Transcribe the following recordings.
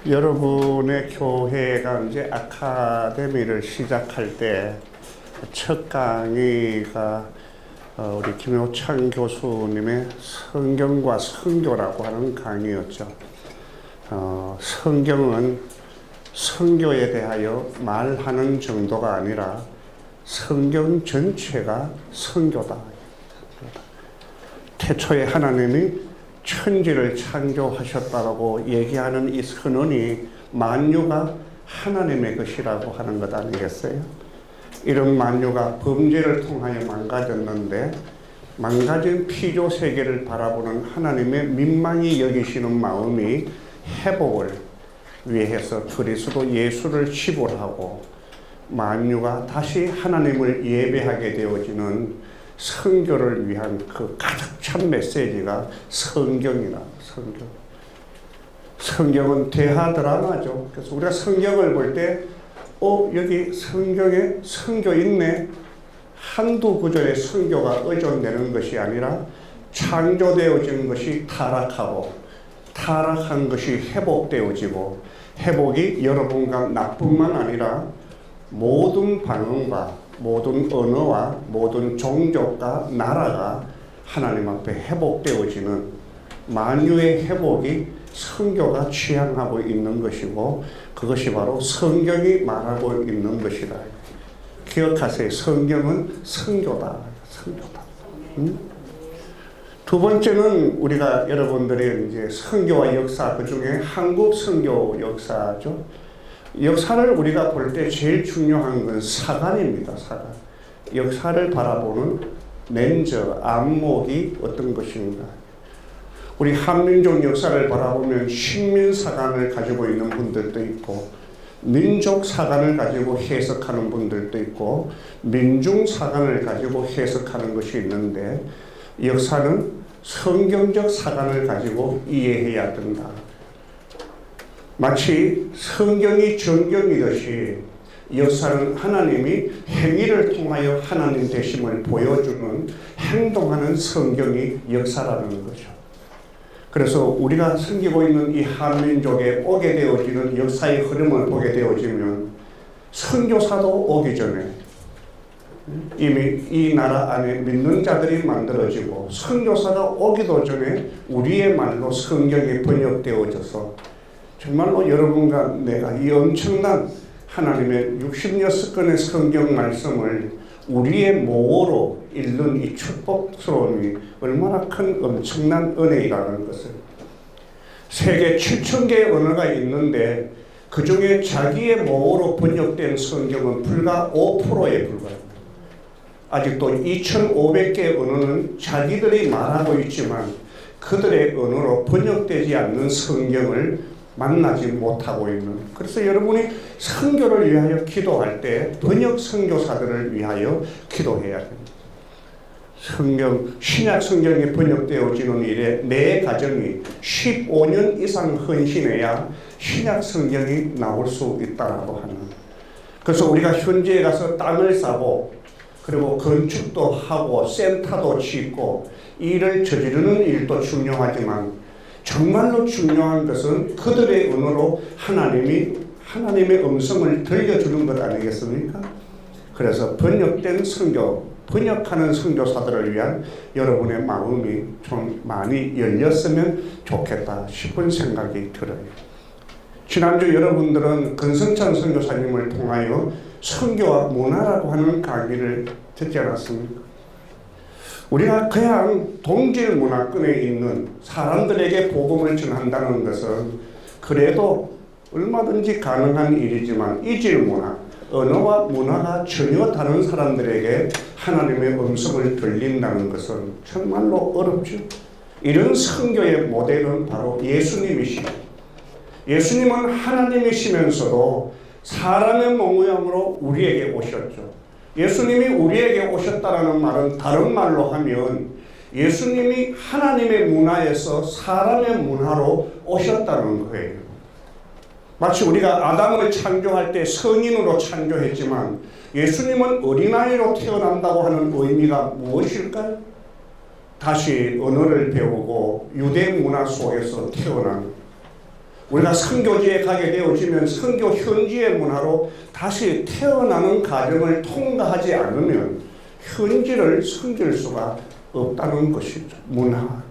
여러분의 교회가 이제 아카데미를 시작할 때 첫 강의가 우리 김효창 교수님의 성경과 선교라고 하는 강의였죠. 성경은 선교에 대하여 말하는 정도가 아니라 성경 전체가 선교다. 태초에 하나님이 천지를 창조하셨다고 얘기하는 이 선언이 만유가 하나님의 것이라고 하는 것 아니겠어요? 이런 만유가 범죄를 통하여 망가졌는데 망가진 피조 세계를 바라보는 하나님의 민망히 여기시는 마음이 회복을 위해서 그리스도 예수를 치부하고 만유가 다시 하나님을 예배하게 되어지는 선교를 위한 그 가득 찬 메시지가 성경이라. 성경은 대하 드라마죠. 그래서 우리가 성경을 볼 때 여기 성경에 선교 있네. 한두 구절의 선교가 의존되는 것이 아니라 창조되어진 것이 타락하고 타락한 것이 회복되어지고 회복이 여러분과 나뿐만 아니라 모든 반응과 모든 언어와 모든 종족과 나라가 하나님 앞에 회복되어지는 만유의 회복이 선교가 취향하고 있는 것이고 그것이 바로 성경이 말하고 있는 것이다. 기억하세요. 성경은 선교다. 두 번째는 우리가 여러분들이 이제 선교와 역사, 그 중에 한국 선교 역사죠. 역사를 우리가 볼 때 제일 중요한 건 사관입니다. 사관. 역사를 바라보는 렌저, 안목이 어떤 것인가. 우리 한민족 역사를 바라보면 식민사관을 가지고 있는 분들도 있고 민족사관을 가지고 해석하는 분들도 있고 민중사관을 가지고 해석하는 것이 있는데 역사는 성경적 사관을 가지고 이해해야 된다. 마치 성경이 정경이듯이 역사는 하나님이 행위를 통하여 하나님 되심을 보여주는 행동하는 성경이 역사라는 거죠. 그래서 우리가 섬기고 있는 이 한민족에 오게 되어지는 역사의 흐름을 보게 되어지면 선교사도 오기 전에 이미 이 나라 안에 믿는 자들이 만들어지고 선교사가 오기도 전에 우리의 말로 성경이 번역되어져서 정말로 여러분과 내가 이 엄청난 하나님의 66권의 성경 말씀을 우리의 모어로 읽는 이 축복스러움이 얼마나 큰 엄청난 은혜이라는 것을. 세계 7,000개의 언어가 있는데 그 중에 자기의 모어로 번역된 성경은 불과 5%에 불과합니다. 아직도 2,500개의 언어는 자기들이 말하고 있지만 그들의 언어로 번역되지 않는 성경을 만나지 못하고 있는. 그래서 여러분이 선교를 위하여 기도할 때 번역 선교사들을 위하여 기도해야 됩니다. 신약 성경이 번역되어지는 일에 내 가정이 15년 이상 헌신해야 신약 성경이 나올 수 있다라고 하는. 그래서 우리가 현지에 가서 땅을 사고 그리고 건축도 하고 센터도 짓고 일을 저지르는 일도 중요하지만 정말로 중요한 것은 그들의 언어로 하나님의 음성을 들려주는 것 아니겠습니까? 그래서 번역된 선교, 번역하는 선교사들을 위한 여러분의 마음이 좀 많이 열렸으면 좋겠다 싶은 생각이 들어요. 지난주 여러분들은 권성찬 선교사님을 통하여 선교와 문화라고 하는 강의를 듣지 않았습니까? 우리가 그냥 동질 문화권에 있는 사람들에게 복음을 전한다는 것은 그래도 얼마든지 가능한 일이지만 이질 문화, 언어와 문화가 전혀 다른 사람들에게 하나님의 음성을 들린다는 것은 정말로 어렵죠. 이런 선교의 모델은 바로 예수님이시죠. 예수님은 하나님이시면서도 사람의 모양으로 우리에게 오셨죠. 예수님이 우리에게 오셨다라는 말은 다른 말로 하면 예수님이 하나님의 문화에서 사람의 문화로 오셨다는 거예요. 마치 우리가 아담을 창조할 때 성인으로 창조했지만 예수님은 어린아이로 태어난다고 하는 의미가 무엇일까요? 다시 언어를 배우고 유대 문화 속에서 태어난 우리가 선교지에 가게 되어지면 선교 현지의 문화로 다시 태어나는 과정을 통과하지 않으면 현지를 섬길 수가 없다는 것이죠. 문화.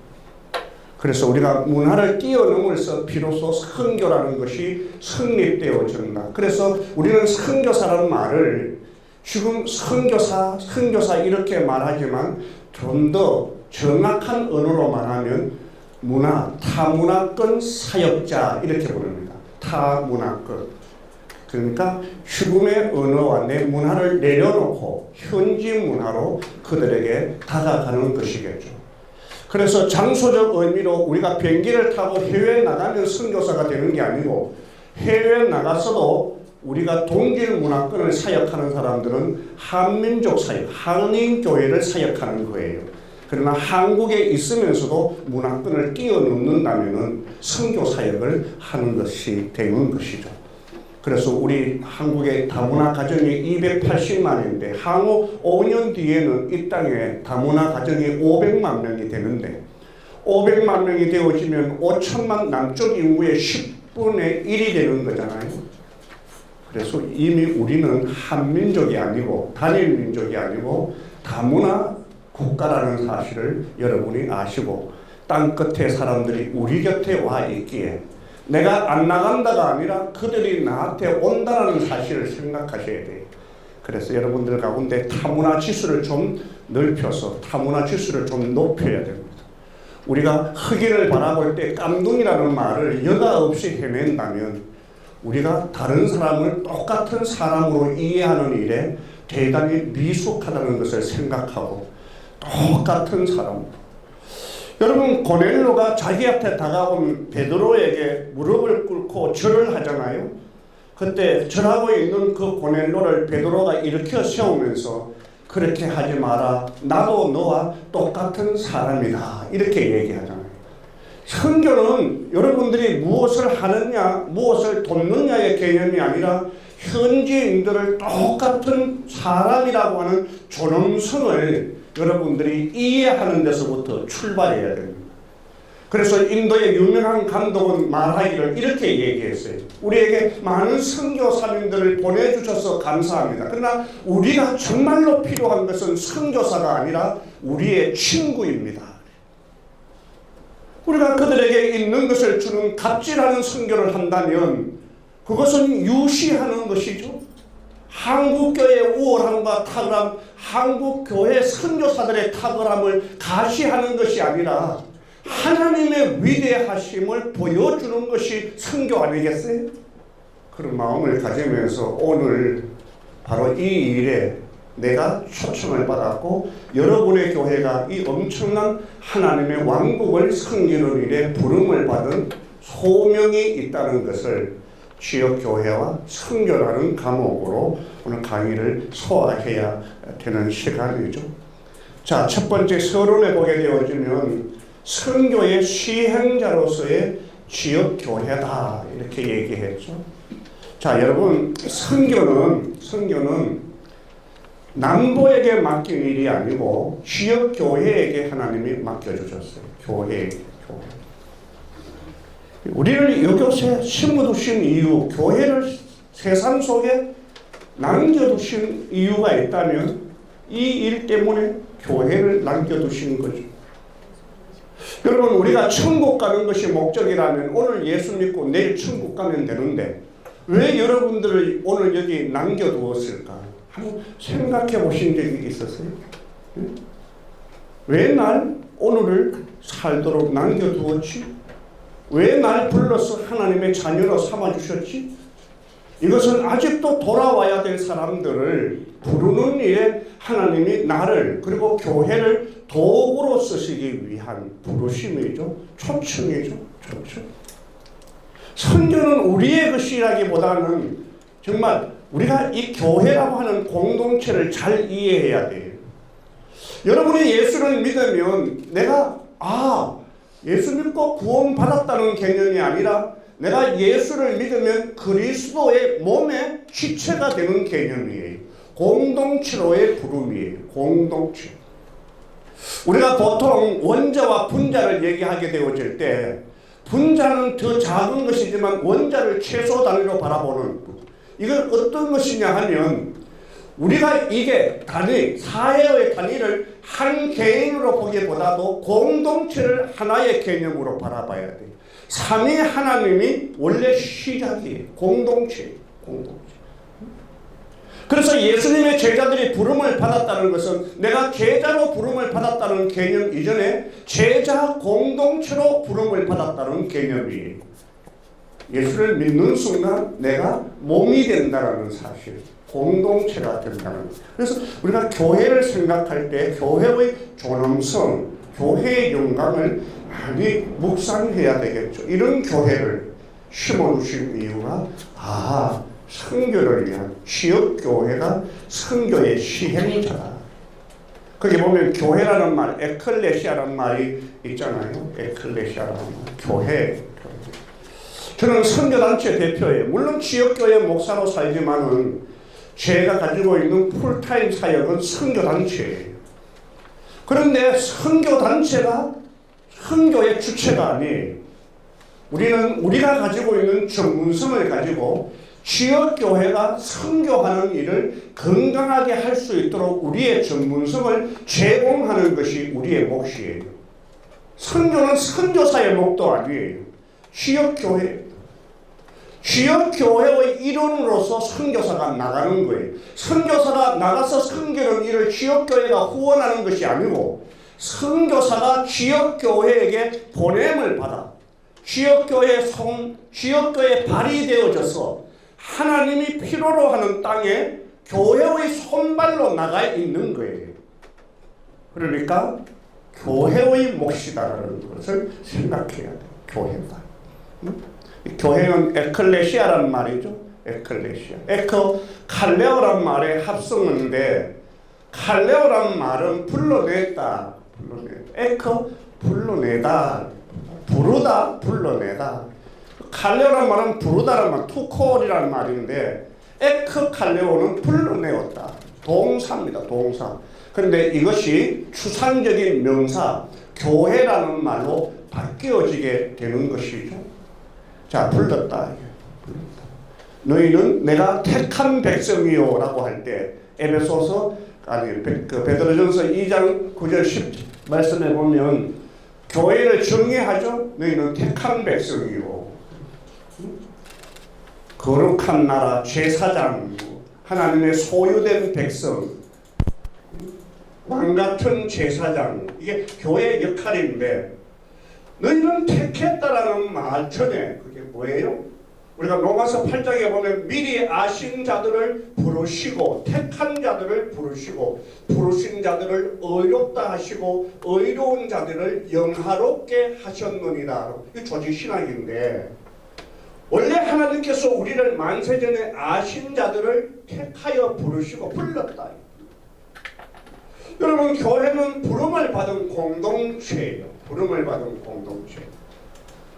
그래서 우리가 문화를 뛰어넘어서 비로소 선교라는 것이 성립되어진다. 그래서 우리는 선교사라는 말을 지금 선교사 이렇게 말하지만 좀 더 정확한 언어로 말하면 타문화권 사역자 이렇게 부릅니다. 타문화권. 그러니까 죽음의 언어와 내 문화를 내려놓고 현지 문화로 그들에게 다가가는 것이겠죠. 그래서 장소적 의미로 우리가 비행기를 타고 해외에 나가면 선교사가 되는 게 아니고 해외에 나가서도 우리가 동질 문화권을 사역하는 사람들은 한민족 사역, 한인교회를 사역하는 거예요. 그러나 한국에 있으면서도 문화권을 뛰어넘는다면 선교 사역을 하는 것이 되는 것이죠. 그래서 우리 한국의 다문화 가정이 280만인데 향후 5년 뒤에는 이 땅에 다문화 가정이 500만 명이 되는데 500만 명이 되어지면 5천만 남쪽 인구의 10분의 1이 되는 거잖아요. 그래서 이미 우리는 한민족이 아니고 단일 민족이 아니고 다문화 국가라는 사실을 여러분이 아시고 땅끝의 사람들이 우리 곁에 와 있기에 내가 안 나간다가 아니라 그들이 나한테 온다는 사실을 생각하셔야 돼요. 그래서 여러분들 가운데 타문화 지수를 좀 넓혀서 타문화 지수를 좀 높여야 됩니다. 우리가 흑인을 바라볼 때 깜둥이라는 말을 여과 없이 해낸다면 우리가 다른 사람을 똑같은 사람으로 이해하는 일에 대단히 미숙하다는 것을 생각하고 똑같은 사람. 여러분 고넬료가 자기한테 다가온 베드로에게 무릎을 꿇고 절을 하잖아요. 그때 절하고 있는 그 고넬료를 베드로가 일으켜 세우면서 그렇게 하지 마라. 나도 너와 똑같은 사람이다. 이렇게 얘기하잖아요. 선교는 여러분들이 무엇을 하느냐, 무엇을 돕느냐의 개념이 아니라 현지인들을 똑같은 사람이라고 하는 존엄성을 여러분들이 이해하는 데서부터 출발해야 됩니다. 그래서 인도의 유명한 감독은 말하기를 이렇게 얘기했어요. 우리에게 많은 선교사님들을 보내주셔서 감사합니다. 그러나 우리가 정말로 필요한 것은 선교사가 아니라 우리의 친구입니다. 우리가 그들에게 있는 것을 주는 갑질하는 선교를 한다면 그것은 유시하는 것이죠. 한국교회의 우월함과 탁월함, 한국교회 선교사들의 탁월함을 가시하는 것이 아니라 하나님의 위대하심을 보여주는 것이 선교 아니겠어요? 그런 마음을 가지면서 오늘 바로 이 일에 내가 초청을 받았고 여러분의 교회가 이 엄청난 하나님의 왕국을 섬기는 일에 부름을 받은 소명이 있다는 것을 지역교회와 선교라는 과목으로 오늘 강의를 소화해야 되는 시간이죠. 자, 첫 번째 서론에 보게 되어지면 선교의 시행자로서의 지역교회다 이렇게 얘기했죠. 자, 여러분 선교는 남보에게 맡긴 일이 아니고 지역교회에게 하나님이 맡겨주셨어요. 교회. 우리를 이곳에 심어두신 이유, 교회를 세상 속에 남겨두신 이유가 있다면 이 일 때문에 교회를 남겨두신 거죠. 여러분 우리가 천국 가는 것이 목적이라면 오늘 예수 믿고 내일 천국 가면 되는데 왜 여러분들을 오늘 여기 남겨두었을까? 한번 생각해 보신 적이 있었어요? 왜 날 오늘을 살도록 남겨두었지? 왜 날 불러서 하나님의 자녀로 삼아주셨지? 이것은 아직도 돌아와야 될 사람들을 부르는 일에 하나님이 나를 그리고 교회를 도구로 쓰시기 위한 부르심이죠. 초청이죠. 초청. 선교는 우리의 것이라기보다는 정말 우리가 이 교회라고 하는 공동체를 잘 이해해야 돼요. 여러분이 예수를 믿으면 내가 예수 믿고 구원받았다는 개념이 아니라 내가 예수를 믿으면 그리스도의 몸의 지체가 되는 개념이에요. 공동체로의 부름이에요. 공동체. 우리가 보통 원자와 분자를 얘기하게 되어질 때 분자는 더 작은 것이지만 원자를 최소 단위로 바라보는, 이건 어떤 것이냐 하면 우리가 이게 단위, 사회의 단위를 한 개인으로 보기보다도 공동체를 하나의 개념으로 바라봐야 돼요. 삼위 하나님이 원래 시작이에요. 공동체예요. 공동체. 그래서 예수님의 제자들이 부름을 받았다는 것은 내가 제자로 부름을 받았다는 개념 이전에 제자 공동체로 부름을 받았다는 개념이에요. 예수를 믿는 순간 내가 몸이 된다는 사실, 공동체가 된다는 것. 그래서 우리가 교회를 생각할 때 교회의 존엄성, 교회의 영광을 많이 묵상해야 되겠죠. 이런 교회를 심어주신 이유가 선교를 위한 지역교회가 선교의 시행자다. 거기 보면 교회라는 말, 에클레시아라는 말이 있잖아요. 에클레시아라는 말, 교회. 저는 선교단체 대표예요. 물론 지역교회 목사로 살지만은 제가 가지고 있는 풀타임 사역은 선교단체예요. 그런데 선교단체가 선교의 주체가 아니에요. 우리가 가지고 있는 전문성을 가지고 지역교회가 선교하는 일을 건강하게 할 수 있도록 우리의 전문성을 제공하는 것이 우리의 몫이에요. 선교는 선교사의 몫도 아니에요. 지역교회의 일원으로서 선교사가 나가는 거예요. 선교사가 나가서 선교하는 일을 지역교회가 후원하는 것이 아니고 선교사가 지역교회에게 보냄을 받아 지역교회에 발휘되어져서 하나님이 필요로 하는 땅에 교회의 손발로 나가 있는 거예요. 그러니까 교회의 몫이다라는 것을 생각해야 돼요. 교회다. 교회는 에클레시아라는 말이죠. 에클레시아. 칼레오란 말의 합성어인데 칼레오란 말은 불러내다. 불러내다. 부르다, 불러내다. 칼레오란 말은 부르다란 말, 투콜이라는 말인데 칼레오는 불러내었다. 동사입니다. 동사. 그런데 이것이 추상적인 명사, 교회라는 말로 바뀌어지게 되는 것이죠. 자, 불렀다. 너희는 내가 택한 백성이요 라고 할 때 에베소서 베드로전서 2장 9절 10 말씀해 보면 교회를 정의하죠. 너희는 택한 백성이요, 거룩한 나라, 제사장, 하나님의 소유된 백성, 왕같은 제사장, 이게 교회의 역할인데 너희는 택했다라는 말 전에 그게 뭐예요? 우리가 로마서 8장에 보면 미리 아신 자들을 부르시고 택한 자들을 부르시고 부르신 자들을 의롭다 하시고 의로운 자들을 영화롭게 하셨느니라. 이게 조직신학인데 원래 하나님께서 우리를 만세전에 아신 자들을 택하여 부르시고 불렀다. 여러분, 교회는 부름을 받은 공동체예요. 부름을 받은 공동체.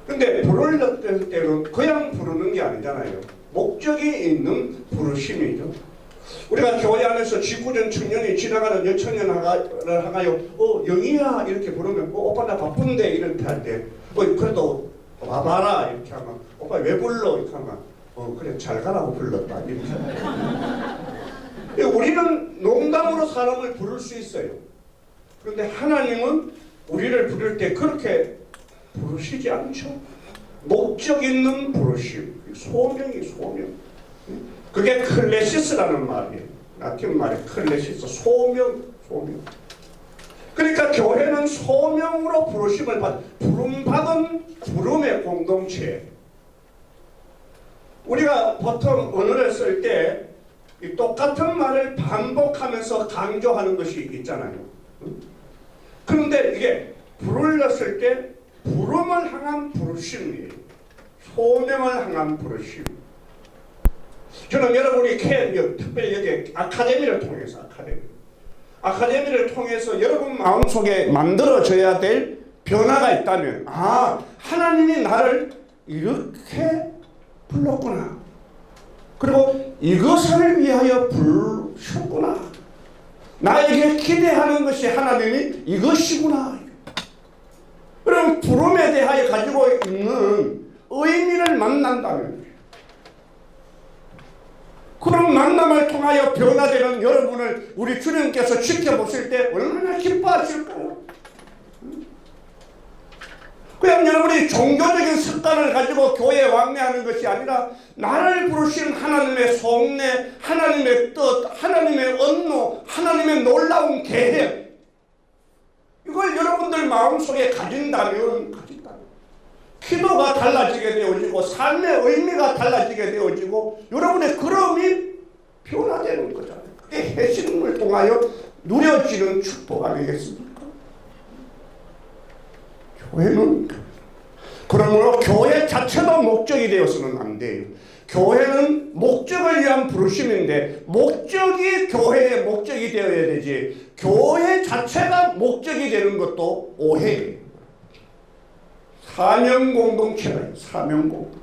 근데 부를 때는 그냥 부르는 게 아니잖아요. 목적이 있는 부르심이죠. 우리가 교회 안에서 직구전 청년이 지나가는 여청년을 하가요 영희야 이렇게 부르면 오빠 나 바쁜데 이렇게 할 때 그래도 와봐라 이렇게 하면 오빠 왜 불러 이렇게 하면 그래 잘 가라고 불렀다 이렇게. 우리는 농담으로 사람을 부를 수 있어요. 그런데 하나님은 우리를 부를 때 그렇게 부르시지 않죠. 목적 있는 부르심, 소명이 소명. 그게 클레시스라는 말이에요. 라틴 말이 클레시스, 소명. 그러니까 교회는 소명으로 부르심을 부름받은 부름의 공동체. 우리가 보통 언어를 쓸 때 똑같은 말을 반복하면서 강조하는 것이 있잖아요. 그런데 이게 불렀을 때 부름을 향한 부르심이에요. 소명을 향한 부르심. 저는 여러분이 특별히 여기 아카데미를 통해서 여러분 마음속에 만들어져야 될 변화가 있다면 하나님이 나를 이렇게 불렀구나. 그리고 이것을 위하여 부르셨구나. 나에게 기대하는 것이 하나님이 이것이구나. 그럼 부름에 대하여 가지고 없는 의미를 만난다는 거예요. 그런 만남을 통하여 변화되는 여러분을 우리 주님께서 지켜보실 때 얼마나 기뻐하실까요? 그냥 여러분이 종교적인 습관을 가지고 교회에 왕래하는 것이 아니라 나를 부르신 하나님의 속내, 하나님의 뜻, 하나님의 언노, 하나님의 놀라운 계획, 이걸 여러분들 마음속에 가진다면 기도가 달라지게 되어지고 삶의 의미가 달라지게 되어지고 여러분의 걸음이 변화되는 거잖아요. 그게 해심을 통하여 누려지는 축복 아니겠습니까? 교회는 그러므로 교회 자체도 목적이 되어서는 안 돼요. 교회는 목적을 위한 부르심인데 목적이 교회의 목적이 되어야 되지 교회 자체가 목적이 되는 것도 오해예요. 사명 공동체예요. 사명 공동체.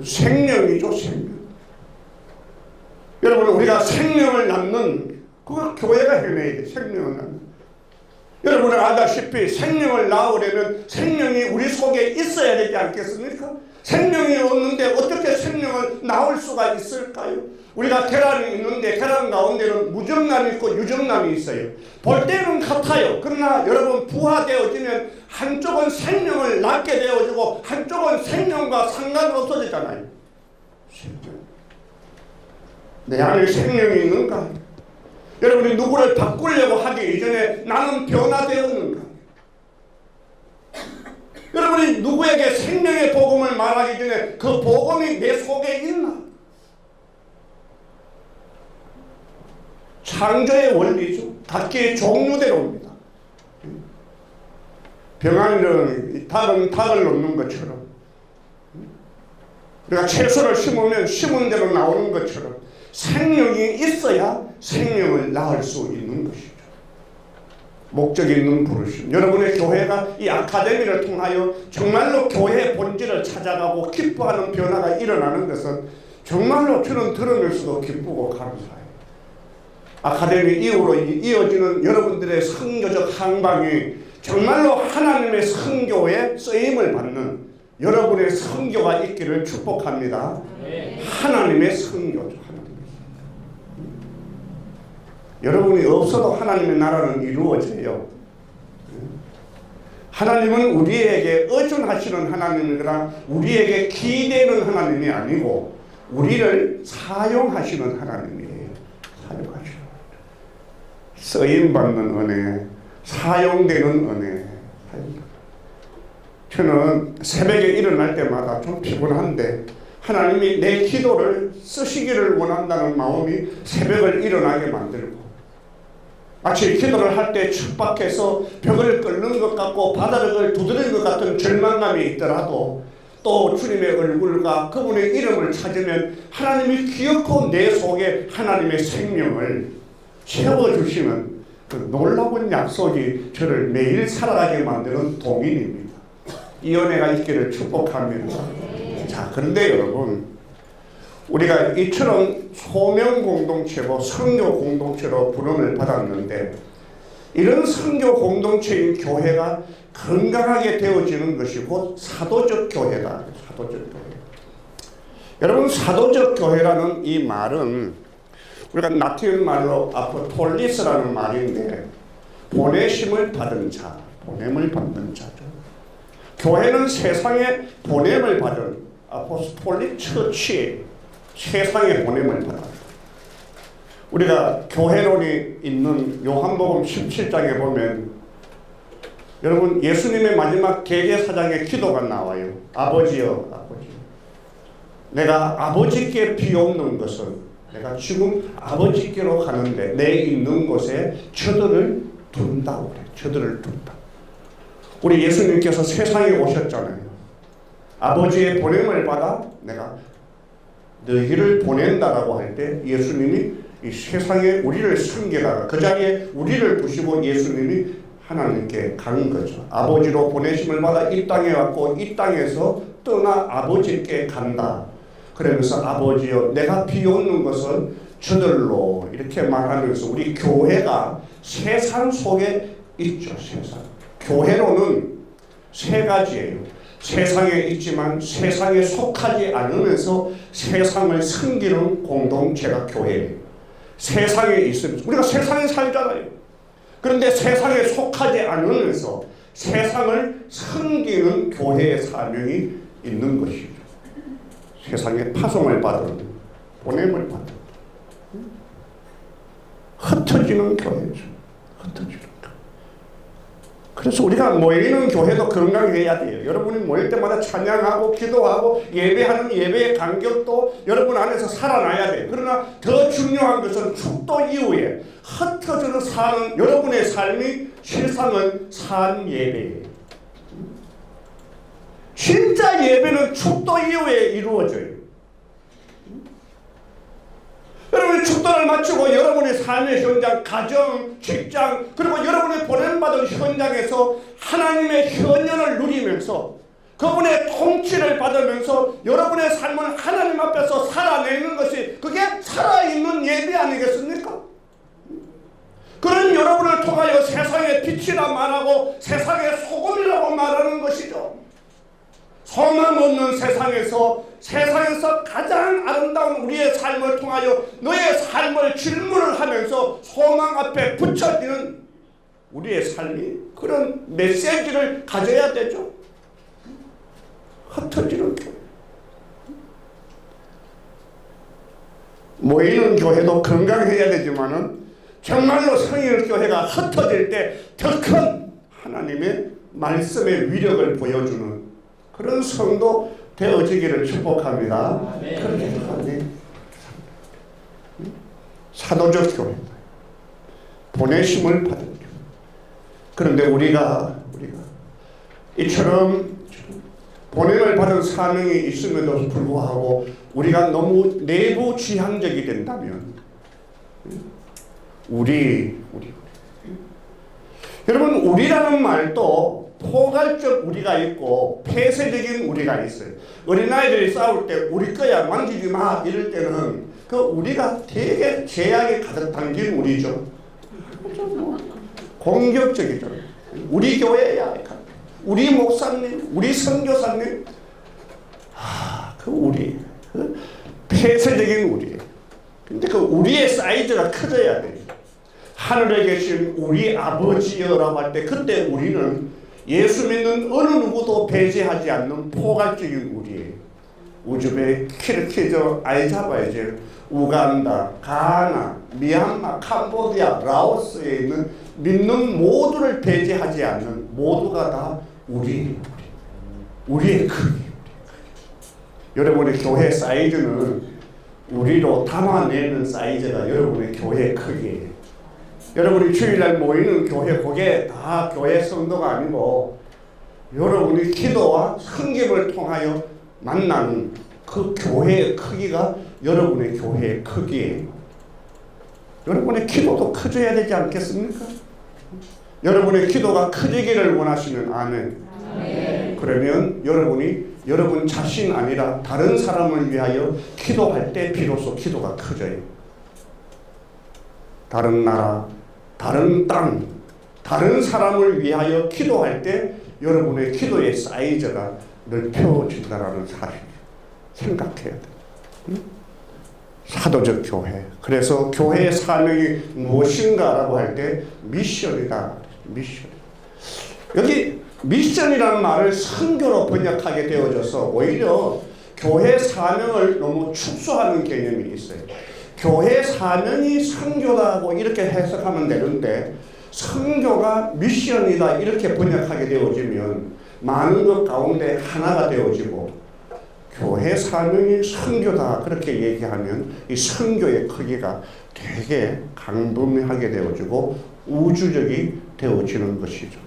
생명이죠, 생명. 여러분 우리가 생명을 낳는 그걸 교회가 해내야 돼. 생명을 낳는. 여러분은 아다시피 생명을 낳으려면 생명이 우리 속에 있어야 되지 않겠습니까? 생명이 없는데 어떻게 생명을 낳을 수가 있을까요? 우리가 계란이 있는데 계란 가운데는 무정란이 있고 유정란이 있어요. 볼 때는 같아요. 그러나 여러분 부화되어지면 한쪽은 생명을 낳게 되어지고 한쪽은 생명과 상관없어지잖아요. 내 안에 생명이 있는가? 여러분이 누구를 바꾸려고 하기 이전에 나는 변화되었는가? 여러분이 누구에게 생명의 복음을 말하기 전에 그 복음이 내 속에 있나? 창조의 원리죠. 각기의 종류대로입니다. 병아리는 닭은 닭을 놓는 것처럼 우리가 채소를 심으면 심은 대로 나오는 것처럼 생명이 있어야 생명을 낳을 수 있는 것이죠. 목적 있는 부르심. 여러분의 교회가 이 아카데미를 통하여 정말로 교회의 본질을 찾아가고 기뻐하는 변화가 일어나는 것은 정말로 저는 들으면서도 기쁘고 감사해요. 아카데미 이후로 이어지는 여러분들의 선교적 항방이 정말로 하나님의 선교에 쓰임을 받는 여러분의 선교가 있기를 축복합니다. 하나님의 선교죠. 여러분이 없어도 하나님의 나라는 이루어져요. 하나님은 우리에게 의존하시는 하나님이라 우리에게 기대는 하나님이 아니고 우리를 사용하시는 하나님이에요. 사용하시는 쓰임받는 은혜, 사용되는 은혜. 저는 새벽에 일어날 때마다 좀 피곤한데 하나님이 내 기도를 쓰시기를 원한다는 마음이 새벽을 일어나게 만들고 마치 기도를 할 때 척박해서 벽을 끓는 것 같고 바닥을 두드리는 것 같은 절망감이 있더라도 또 주님의 얼굴과 그분의 이름을 찾으면 하나님이 기어코 내 속에 하나님의 생명을 채워주시는 그 놀라운 약속이 저를 매일 살아가게 만드는 동인입니다. 이 은혜가 있기를 축복합니다. 자, 그런데 여러분 우리가 이처럼 소명 공동체고 선교 공동체로 부름을 받았는데 이런 선교 공동체인 교회가 건강하게 되어지는 것이 곧 사도적 교회다. 사도적 교회. 여러분 사도적 교회라는 이 말은 우리가 라틴 말로 아포톨리스라는 말인데 보내심을 받은 자, 보냄을 받는 자죠. 교회는 세상에 보냄을 받은 아포스톨릭 처치 세상에 보냄을 받아. 우리가 교회론이 있는 요한복음 17장에 보면 여러분 예수님의 마지막 계계사장의 기도가 나와요. 아버지여, 아버지. 내가 아버지께 비옵는 것은 내가 지금 아버지께로 가는데 내 있는 곳에 저들을 둔다고 그래. 저들을 둔다. 우리 예수님께서 세상에 오셨잖아요. 아버지의 보냄을 받아 내가 너희를 보낸다라고 할 때 예수님이 이 세상에 우리를 섬기다가 그 자리에 우리를 두시고 예수님이 하나님께 간 거죠. 아버지로 보내심을 받아 이 땅에 왔고 이 땅에서 떠나 아버지께 간다. 그러면서 아버지여 내가 비웃는 것은 저들로 이렇게 말하면서 우리 교회가 세상 속에 있죠. 세상. 교회로는 세 가지예요. 세상에 있지만 세상에 속하지 않으면서 세상을 섬기는 공동체가 교회예요. 세상에 있으면서 우리가 세상에 살잖아요. 그런데 세상에 속하지 않으면서 세상을 섬기는 교회의 사명이 있는 것이죠. 세상에 파송을 받은, 보냄을 받은, 흩어지는 교회죠. 흩어지는 교회. 그래서 우리가 모이는 교회도 건강해야 돼요. 여러분이 모일 때마다 찬양하고 기도하고 예배하는 예배의 간격도 여러분 안에서 살아나야 돼요. 그러나 더 중요한 것은 축도 이후에 흩어져서 사는 여러분의 삶이 실상은 산 예배예요. 진짜 예배는 축도 이후에 이루어져요. 여러분이 축도를 마치고 여러분의 삶의 현장, 가정, 직장, 그리고 여러분의 보냄받은 현장에서 하나님의 현현을 누리면서 그분의 통치를 받으면서 여러분의 삶을 하나님 앞에서 살아내는 것이 그게 살아있는 예배 아니겠습니까? 그런 여러분을 통하여 세상의 빛이라 말하고 세상의 소금이라고 말하는 것이죠. 소망 없는 세상에서 가장 아름다운 우리의 삶을 통하여 너의 삶을 질문을 하면서 소망 앞에 붙여지는 우리의 삶이 그런 메시지를 가져야 되죠. 흩어지는 교회. 모이는 교회도 건강해야 되지만은 정말로 성인 교회가 흩어질 때 더 큰 하나님의 말씀의 위력을 보여주는 그런 성도 되어지기를 축복합니다. 그렇게 하니 사도적 교회, 보내심을 받은 교회. 그런데 우리가 이처럼 보냄을 받은 사명이 있음에도 불구하고 우리가 너무 내부 지향적이 된다면 여러분, 우리라는 말도 포괄적 우리가 있고 폐쇄적인 우리가 있어요. 어린아이들이 싸울 때 우리 거야 만지지 마 이럴 때는 그 우리가 되게 제약이 가득 담긴 우리죠. 공격적이죠. 우리 교회야, 우리 목사님, 우리 선교사님, 그 폐쇄적인 우리. 근데 그 우리의 사이즈가 커져야 돼요. 하늘에 계신 우리 아버지여라고 할 때 그때 우리는 예수 믿는 어느 누구도 배제하지 않는 포괄적인 우리예요. 우즈베, 키르키즈, 아이자바이제, 우간다, 가나, 미얀마, 캄보디아, 라오스에 있는 믿는 모두를 배제하지 않는 모두가 다 우리의 크기. 여러분의 교회 사이즈는 우리로 담아내는 사이즈가 여러분의 교회 크기예요. 여러분이 주일날 모이는 교회, 그게 다 교회 성도가 아니고 여러분이 기도와 섬김을 통하여 만나는 그 교회의 크기가 여러분의 교회의 크기예요. 여러분의 기도도 커져야 되지 않겠습니까? 여러분의 기도가 커지기를 원하시면 아멘. 그러면 여러분 자신 아니라 다른 사람을 위하여 기도할 때 비로소 기도가 커져요. 다른 나라, 다른 땅, 다른 사람을 위하여 기도할 때 여러분의 기도의 사이즈가 넓혀진다라는 사실 생각해야 돼요. 사도적 교회. 그래서 교회의 사명이 무엇인가라고 할 때 미션이다. 미션. 여기 미션이라는 말을 선교로 번역하게 되어져서 오히려 교회 사명을 너무 축소하는 개념이 있어요. 교회 사명이 선교다고 이렇게 해석하면 되는데 선교가 미션이다 이렇게 번역하게 되어지면 많은 것 가운데 하나가 되어지고 교회 사명이 선교다 그렇게 얘기하면 이 선교의 크기가 되게 강분하게 되어지고 우주적이 되어지는 것이죠.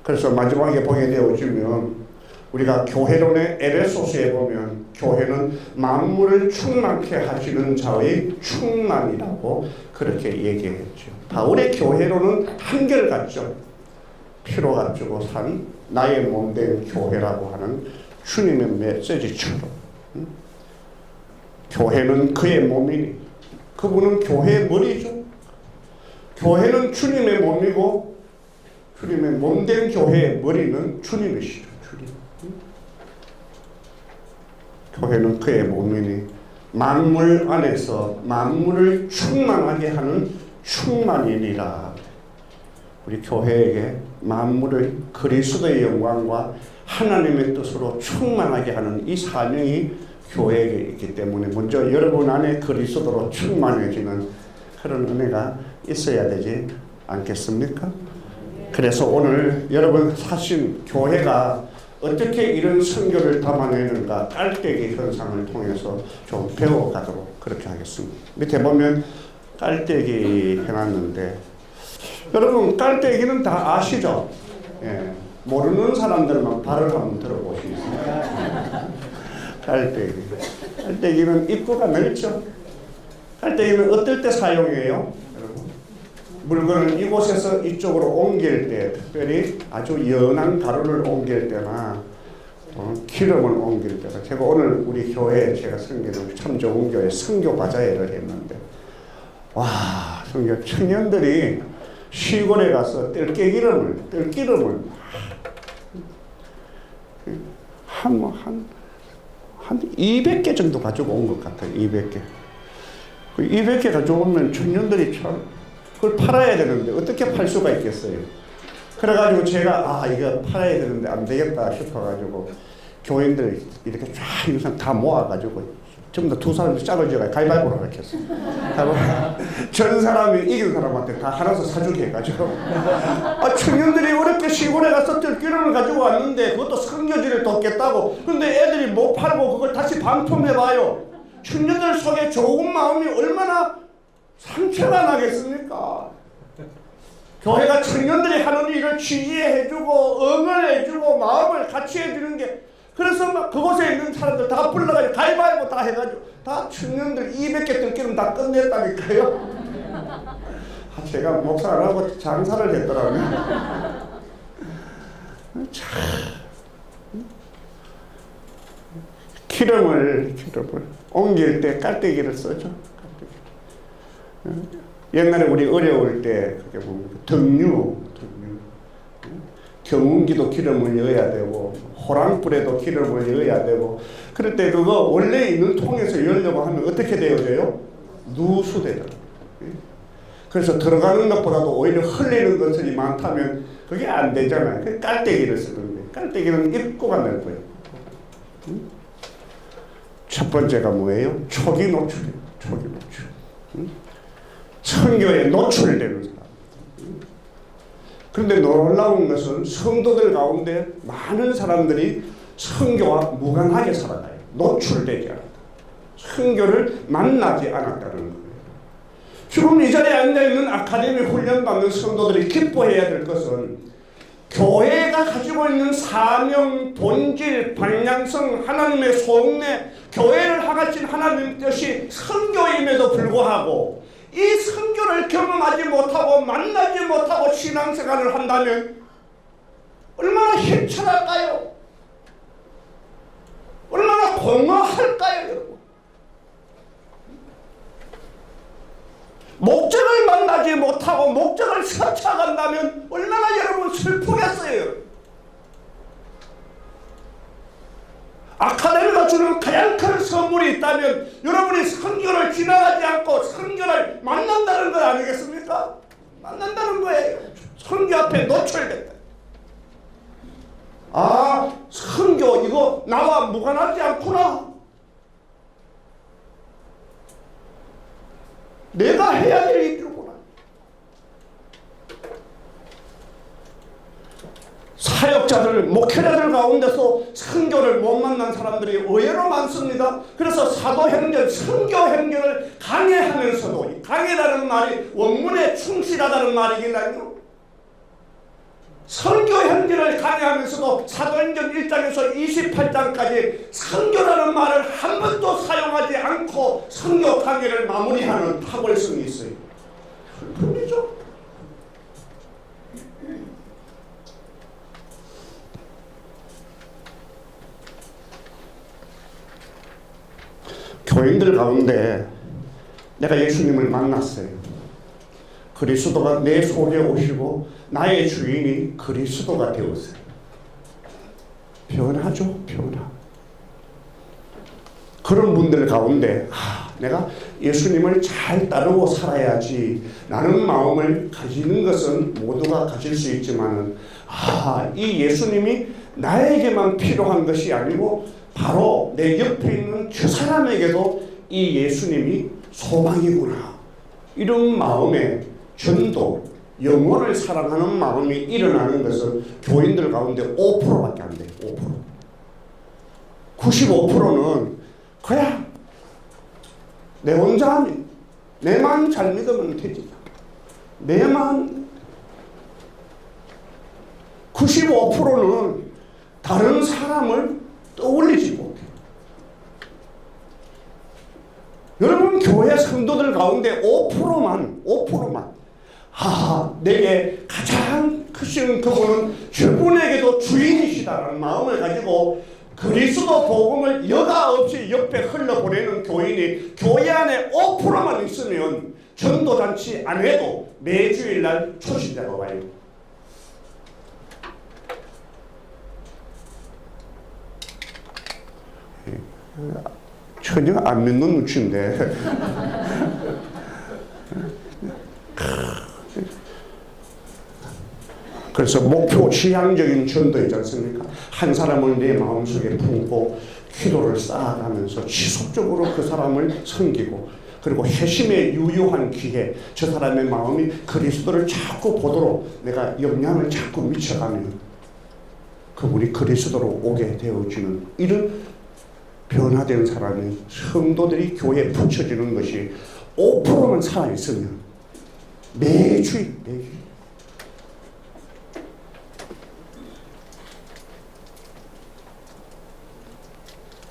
그래서 마지막에 보게 되어지면 우리가 교회론의 에베소서에 보면 교회는 만물을 충만케 하시는 자의 충만이라고 그렇게 얘기했죠. 바울의 교회론은 한결같죠. 피로 가지고 산 나의 몸된 교회라고 하는 주님의 메시지처럼 교회는 그의 몸이니 그분은 교회의 머리죠. 교회는 주님의 몸이고 주님의 몸된 교회의 머리는 주님이시죠. 주님. 교회는 그의 몸이니 만물 안에서 만물을 충만하게 하는 충만인이라. 우리 교회에게 만물을 그리스도의 영광과 하나님의 뜻으로 충만하게 하는 이 사명이 교회에게 있기 때문에 먼저 여러분 안에 그리스도로 충만해지는 그런 은혜가 있어야 되지 않겠습니까? 그래서 오늘 여러분 사실 교회가 어떻게 이런 선교를 담아내는가 깔때기 현상을 통해서 좀 배워가도록 그렇게 하겠습니다. 밑에 보면 깔때기 해놨는데 여러분 깔때기는 다 아시죠? 예. 모르는 사람들만 발을 한번 들어보시겠습니다. 깔때기는 입구가 넓죠? 깔때기는 어떨 때 사용해요? 여러분? 물건을 이곳에서 이쪽으로 옮길 때, 특별히 아주 연한 가루를 옮길 때나 기름을 옮길 때나. 제가 오늘 우리 교회에 제가 섬기는 참 좋은 교회 선교 바자회를 했는데 와, 선교 청년들이 시골에 가서 들기름을 한 200개 정도 가지고 온 것 같아요. 200개. 200개 가져오면 청년들이 참 그걸 팔아야 되는데 어떻게 팔 수가 있겠어요. 그래가지고 제가 이거 팔아야 되는데 안 되겠다 싶어가지고 교인들 이렇게 쫙 이상 다 모아가지고 전부 다 두 사람이 짝을 지어가 가위바위보로 이렇게 했어요. 전 사람이 이긴 사람한테 다 하나씩 사주게 해가지고 청년들이 어렵게 시골에 가서 들기름을 가지고 왔는데 그것도 성교지를 돕겠다고. 근데 애들이 못 팔고 그걸 다시 반품해봐요. 청년들 속에 좋은 마음이 얼마나 상처가 나겠습니까? 교회가 청년들이 하는 일을 지지해주고 응원해주고 마음을 같이 해주는 게, 그래서 막 그곳에 있는 사람들 다 불러가지고 가위바위보 다 해가지고 다 청년들 200개 들기름 다 끝냈다니까요. 제가 목사를 하고 장사를 했더라고요. 참 기름을 옮길 때 깔때기를 쓰죠. 옛날에 우리 어려울 때 그게 보면 등유, 경운기도 기름을 넣어야 되고 호랑불에도 기름을 넣어야 되고, 그럴 때 그거 원래 있는 통에서 열려고 하면 어떻게 되어야 돼요? 누수되더라고요. 그래서 들어가는 것보다도 오히려 흘리는 것들이 많다면 그게 안 되잖아요. 그 깔때기를 쓰는 거예요. 깔때기는 입구가 넓어요. 첫 번째가 뭐예요? 초기 노출이에요. 초기 노출. 선교에 노출되는 사람. 그런데 놀라운 것은 성도들 가운데 많은 사람들이 선교와 무관하게 살아가요. 노출되지 않았다. 선교를 만나지 않았다는 거예요. 지금 이 자리에 앉아있는 아카데미 훈련받는 성도들이 기뻐해야 될 것은 교회가 가지고 있는 사명, 본질, 방향성, 하나님의 속내, 교회를 향하신 하나님의 뜻이 선교임에도 불구하고 이 선교를 경험하지 못하고 만나지 못하고 신앙생활을 한다면 얼마나 힘차할까요? 얼마나 공허할까요, 여러분? 목적을 만나지 못하고 목적을 찾아간다면 얼마나 여러분 슬프겠어요. 아카데미가 주는 가장 큰 선물이 있다면 여러분이 선교를 지나가지 않고 선교를 만난다는 것 아니겠습니까? 만난다는 거예요. 선교 앞에 노출됐다. 선교 이거 나와 무관하지 않구나. 내가 해야 될 일이구나. 사역자들, 목회자들 가운데서 선교를 못 만난 사람들이 의외로 많습니다. 그래서 사도행전, 선교행전을 강해하면서도, 강해라는 말이 원문에 충실하다는 말이길래요. 선교행전을 강해하면서도 사도행전 1장에서 28장까지 선교라는 말을 한 번도 사용하지 않고 선교 강해를 마무리하는 탁월성이 있어요. 슬픔이죠. 교인들 가운데 내가 예수님을 만났어요. 그리스도가 내 속에 오시고 나의 주인이 그리스도가 되었어요. 변하죠, 변화. 그런 분들 가운데 내가 예수님을 잘 따르고 살아야지 라는 마음을 가지는 것은 모두가 가질 수 있지만 이 예수님이 나에게만 필요한 것이 아니고 바로 내 옆에 있는 저 사람에게도 이 예수님이 소망이구나, 이런 마음에 전도, 영혼을 사랑하는 마음이 일어나는 것은 교인들 가운데 5%밖에 안 돼요. 5%. 95%는 그냥 내 혼자 내만 잘 믿으면 되지. 내만. 95%는 다른 사람을 떠올리지 못해. 여러분, 교회 성도들 가운데 5%만 내게 가장 크신 그분은 저분에게도 주인이시다라는 마음을 가지고 그리스도 복음을 여과 없이 옆에 흘러보내는 교인이 교회 안에 5%만 있으면 전도잔치 안 해도 매주일날 초신자가 와요. 전혀 안 믿는 눈치인데 그래서 목표 지향적인 전도 있지 않습니까? 한 사람을 내 마음속에 품고 기도를 쌓아가면서 지속적으로 그 사람을 섬기고, 그리고 회심의 유효한 기회, 저 사람의 마음이 그리스도를 자꾸 보도록 내가 영향을 자꾸 미쳐가면 그분이 그리스도로 오게 되어지는 이런 변화된 사람이, 성도들이 교회에 붙여지는 것이 5%만 살아있으면 매주일.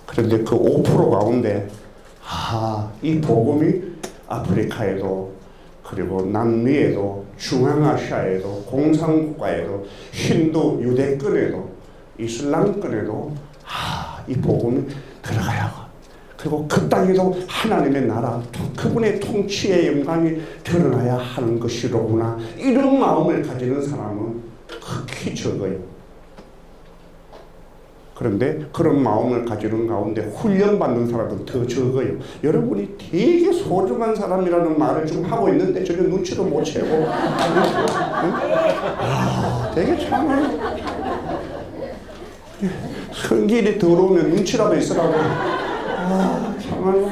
그런데 그 5% 가운데 이 복음이 아프리카에도, 그리고 남미에도, 중앙아시아에도, 공산국가에도, 힌두 유대권에도, 이슬람권에도 이 복음이 들어가야 하고, 그리고 그 땅에도 하나님의 나라, 그분의 통치의 영광이 드러나야 하는 것이로구나, 이런 마음을 가지는 사람은 극히 적어요. 그런데 그런 마음을 가지는 가운데 훈련받는 사람은 더 적어요. 여러분이 되게 소중한 사람이라는 말을 좀 하고 있는데 전혀 눈치도 못 채고 되게 참아요. 성질이 더러우면 눈치라도 있으라고. 참아요.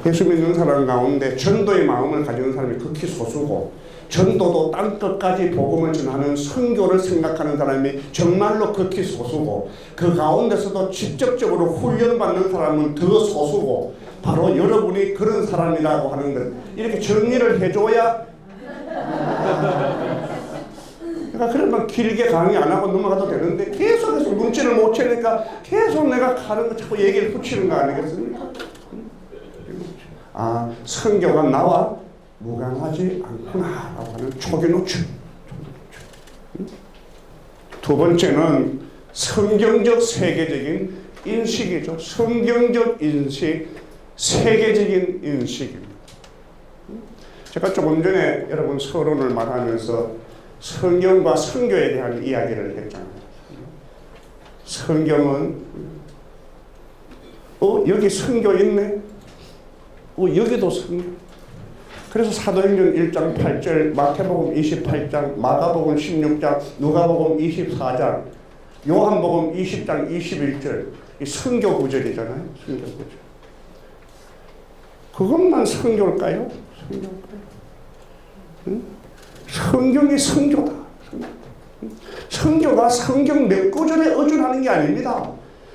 예수 믿는 사람 가운데 전도의 마음을 가지는 사람이 극히 소수고, 전도도 땅끝까지 복음을 전하는 선교를 생각하는 사람이 정말로 극히 소수고, 그 가운데서도 직접적으로 훈련받는 사람은 더 소수고, 바로 여러분이 그런 사람이라고 하는 것, 이렇게 정리를 해줘야 그러니까 그러면 길게 강의 안 하고 넘어가도 되는데 계속해서 눈치를 못 채니까 계속 내가 가는 거 자꾸 얘기를 붙이는 거 아니겠습니까? 선교가 나와 무관하지 않구나라고 하는 초기 노출. 두 번째는 성경적 세계적인 인식이죠. 성경적 인식, 세계적인 인식입니다. 제가 조금 전에 여러분 서론을 말하면서 성경과 선교에 대한 이야기를 했잖아요. 성경은 여기 선교 있네. 여기도 선교. 그래서 사도행전 1장 8절, 마태복음 28장, 마가복음 16장, 누가복음 24장, 요한복음 20장 21절, 이 선교 구절이잖아요. 선교 구절. 그것만 선교일까요? 선교일까요? 응? 성경이 선교다. 선교가 성경 몇 구절에 의존하는 게 아닙니다.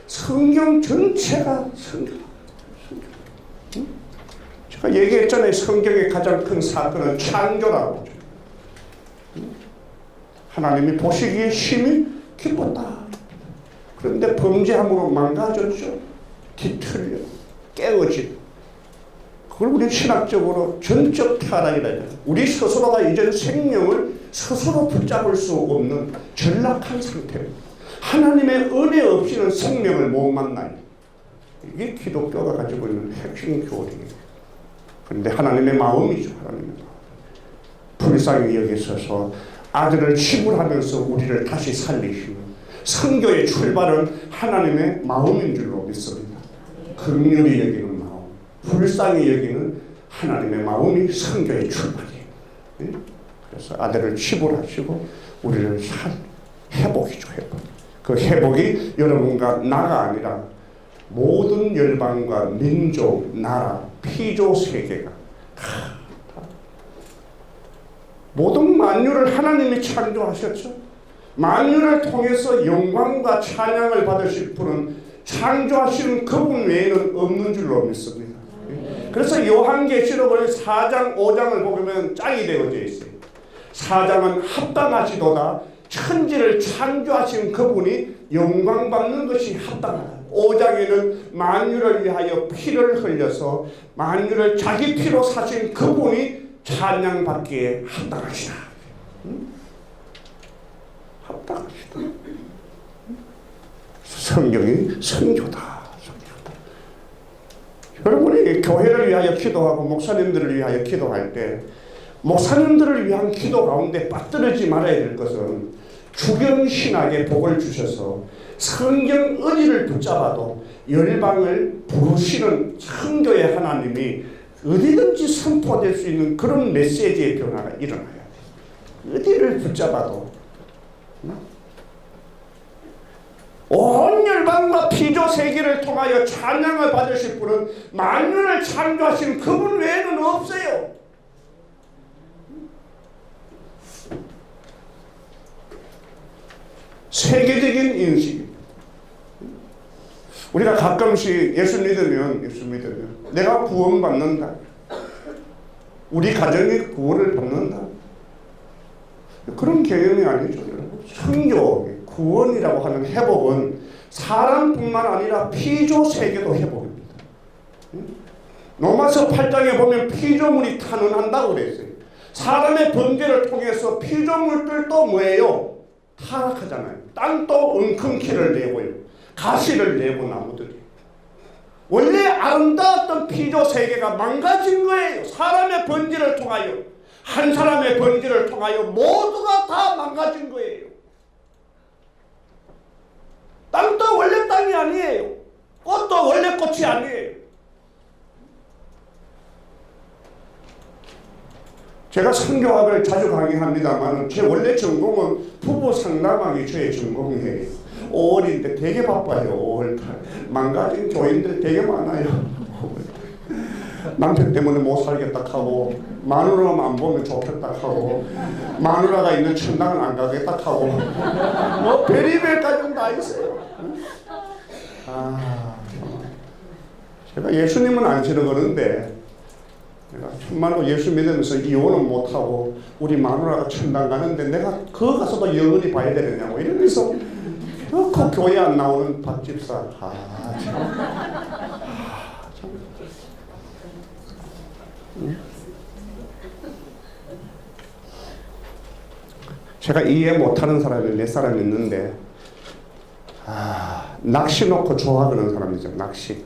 성경 전체가 선교다. 제가 얘기했잖아요. 성경의 가장 큰 사건은 창조라고. 하나님이 보시기에 심히 기뻤다. 그런데 범죄함으로 망가졌죠. 뒤틀려 깨어지고. 그걸 우리 신학적으로 전적 타락이라 해요. 우리 스스로가 이제는 생명을 스스로 붙잡을 수 없는 전락한 상태입니다. 하나님의 은혜 없이는 생명을 못 만나요. 이게 기독교가 가지고 있는 핵심 교리예요. 그런데 하나님의 마음이죠. 하나님의 마음. 불쌍히 여기셔서 아들을 치불하면서 우리를 다시 살리시고, 선교의 출발은 하나님의 마음인 줄로 믿습니다. 긍휼히 여기는 마음, 불쌍히 여기는 하나님의 마음이 선교의 출발이에요. 그래서 아들을 치부하시고 우리를 회복이죠. 회복. 그 회복이 여러분과 나가 아니라 모든 열방과 민족, 나라, 피조 세계가 모든 만유를 하나님이 창조하셨죠. 만유를 통해서 영광과 찬양을 받으실 분은 창조하시는 그분 외에는 없는 줄로 믿습니다. 그래서 요한계시록을 4장 5장을 보면 짝이 되어져 있어요. 4장은 합당하시도다. 천지를 창조하신 그분이 영광 받는 것이 합당하다. 5장에는 만유를 위하여 피를 흘려서 만유를 자기 피로 사신 그분이 찬양받기에 합당하시다. 합당하시다. 성경이 선교다. 여러분이 교회를 위하여 기도하고 목사님들을 위하여 기도할 때 목사님들을 위한 기도 가운데 빠뜨리지 말아야 될 것은 주경신학의 복을 주셔서 성경 의지를 붙잡아도 열방을 부르시는 선교의 하나님이 어디든지 선포될 수 있는 그런 메시지의 변화가 일어나야 돼요. 어디를 붙잡아도 온 열방과 피조 세계를 통하여 찬양을 받으실 분은 만유를 창조하신 그분 외에는 없어요. 세계적인 인식입니다. 우리가 가끔씩 예수 믿으면 내가 구원받는다. 우리 가정이 구원을 받는다. 그런 개념이 아니죠. 선교, 구원이라고 하는 회복은 사람뿐만 아니라 피조 세계도 회복입니다. 로마서 8장에 보면 피조물이 탄원한다고 그랬어요. 사람의 범죄를 통해서 피조물들도 뭐예요? 타락하잖아요. 땅도 엉큼키를 내고요. 가시를 내고 나무들이. 원래 아름다웠던 피조 세계가 망가진 거예요. 사람의 번제를 통하여. 한 사람의 번제를 통하여 모두가 다 망가진 거예요. 땅도 원래 땅이 아니에요. 꽃도 원래 꽃이 아니에요. 제가 선교학을 자주 강의합니다만 제 원래 전공은 부부 상담학이 저의 전공이에요. 5월인데 되게 바빠요. 5월달. 망가진 교인들 되게 많아요. 남편 때문에 못 살겠다 하고 마누라만 안 보면 좋겠다 하고 마누라가 있는 천당은 안 가겠다 하고 뭐 별의별 가정 다 있어요. 제가 예수님은 안 싫어하는데 내가 정말로 예수 믿으면서 이혼은 못하고 우리 마누라가 천당 가는데 내가 그 가서도 영원히 봐야 되느냐고 이러면서 그 교회 안 나오는 박집사. 제가 이해 못하는 사람이 몇 사람 있는데 낚시 놓고 좋아하는 사람이죠. 낚시.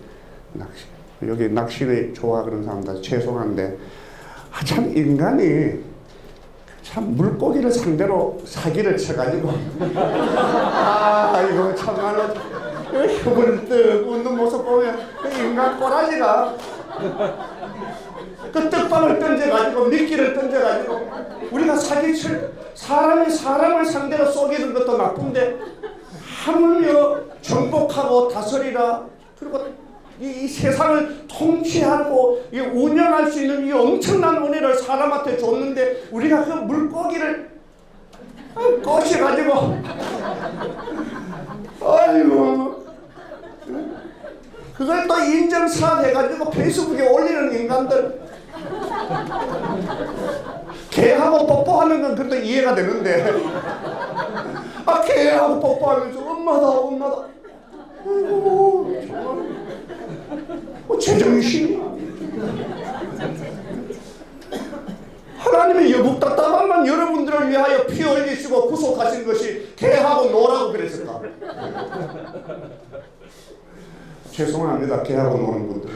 여기 낚시를 좋아하는 사람들 죄송한데 참 인간이 참 물고기를 상대로 사기를 쳐가지고 이거 참말로 혀를 뜨 웃는 모습 보면 인간 꼬라지가 그 떡밥을 던져가지고 미끼를 던져가지고 우리가 사기칠 사람이 사람을 상대로 속이는 것도 나쁜데 하물며 정복하고 다스리라 그리고 이 세상을 통치하고 운영할 수 있는 이 엄청난 은혜를 사람한테 줬는데 우리가 그 물고기를 꼬셔가지고 아이고 그걸 또 인증샷 해가지고 페이스북에 올리는 인간들 개하고 뽀뽀하는 건 그래도 이해가 되는데 개하고 뽀뽀하면서 엄마다 아이고 정말 제정신이 하나님의 여북답답함만 여러분들을 위하여 피 흘리시고 구속하신 것이 개하고 노라고 그랬을까? 죄송합니다. 개하고 노는 분들.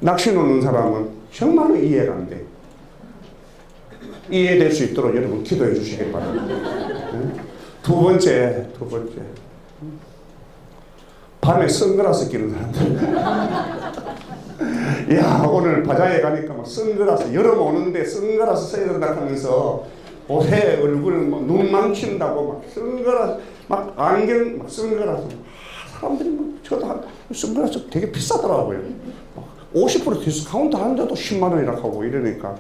낚시 노는 사람은 정말로 이해가 안 돼. 이해될 수 있도록 여러분 기도해 주시기 바랍니다. 두 번째. 밤에 선글라스 끼는 사람들. 야, 오늘 바자회 가니까 막 선글라스, 여름 오는데 선글라스 써야 된다 하면서 옷에 얼굴 눈 망친다고 막 선글라스, 막 안경, 막 선글라스. 사람들이 막 저도 선글라스 되게 비싸더라고요. 50% 디스카운트 하는데도 10만 원이라고 하고 이러니까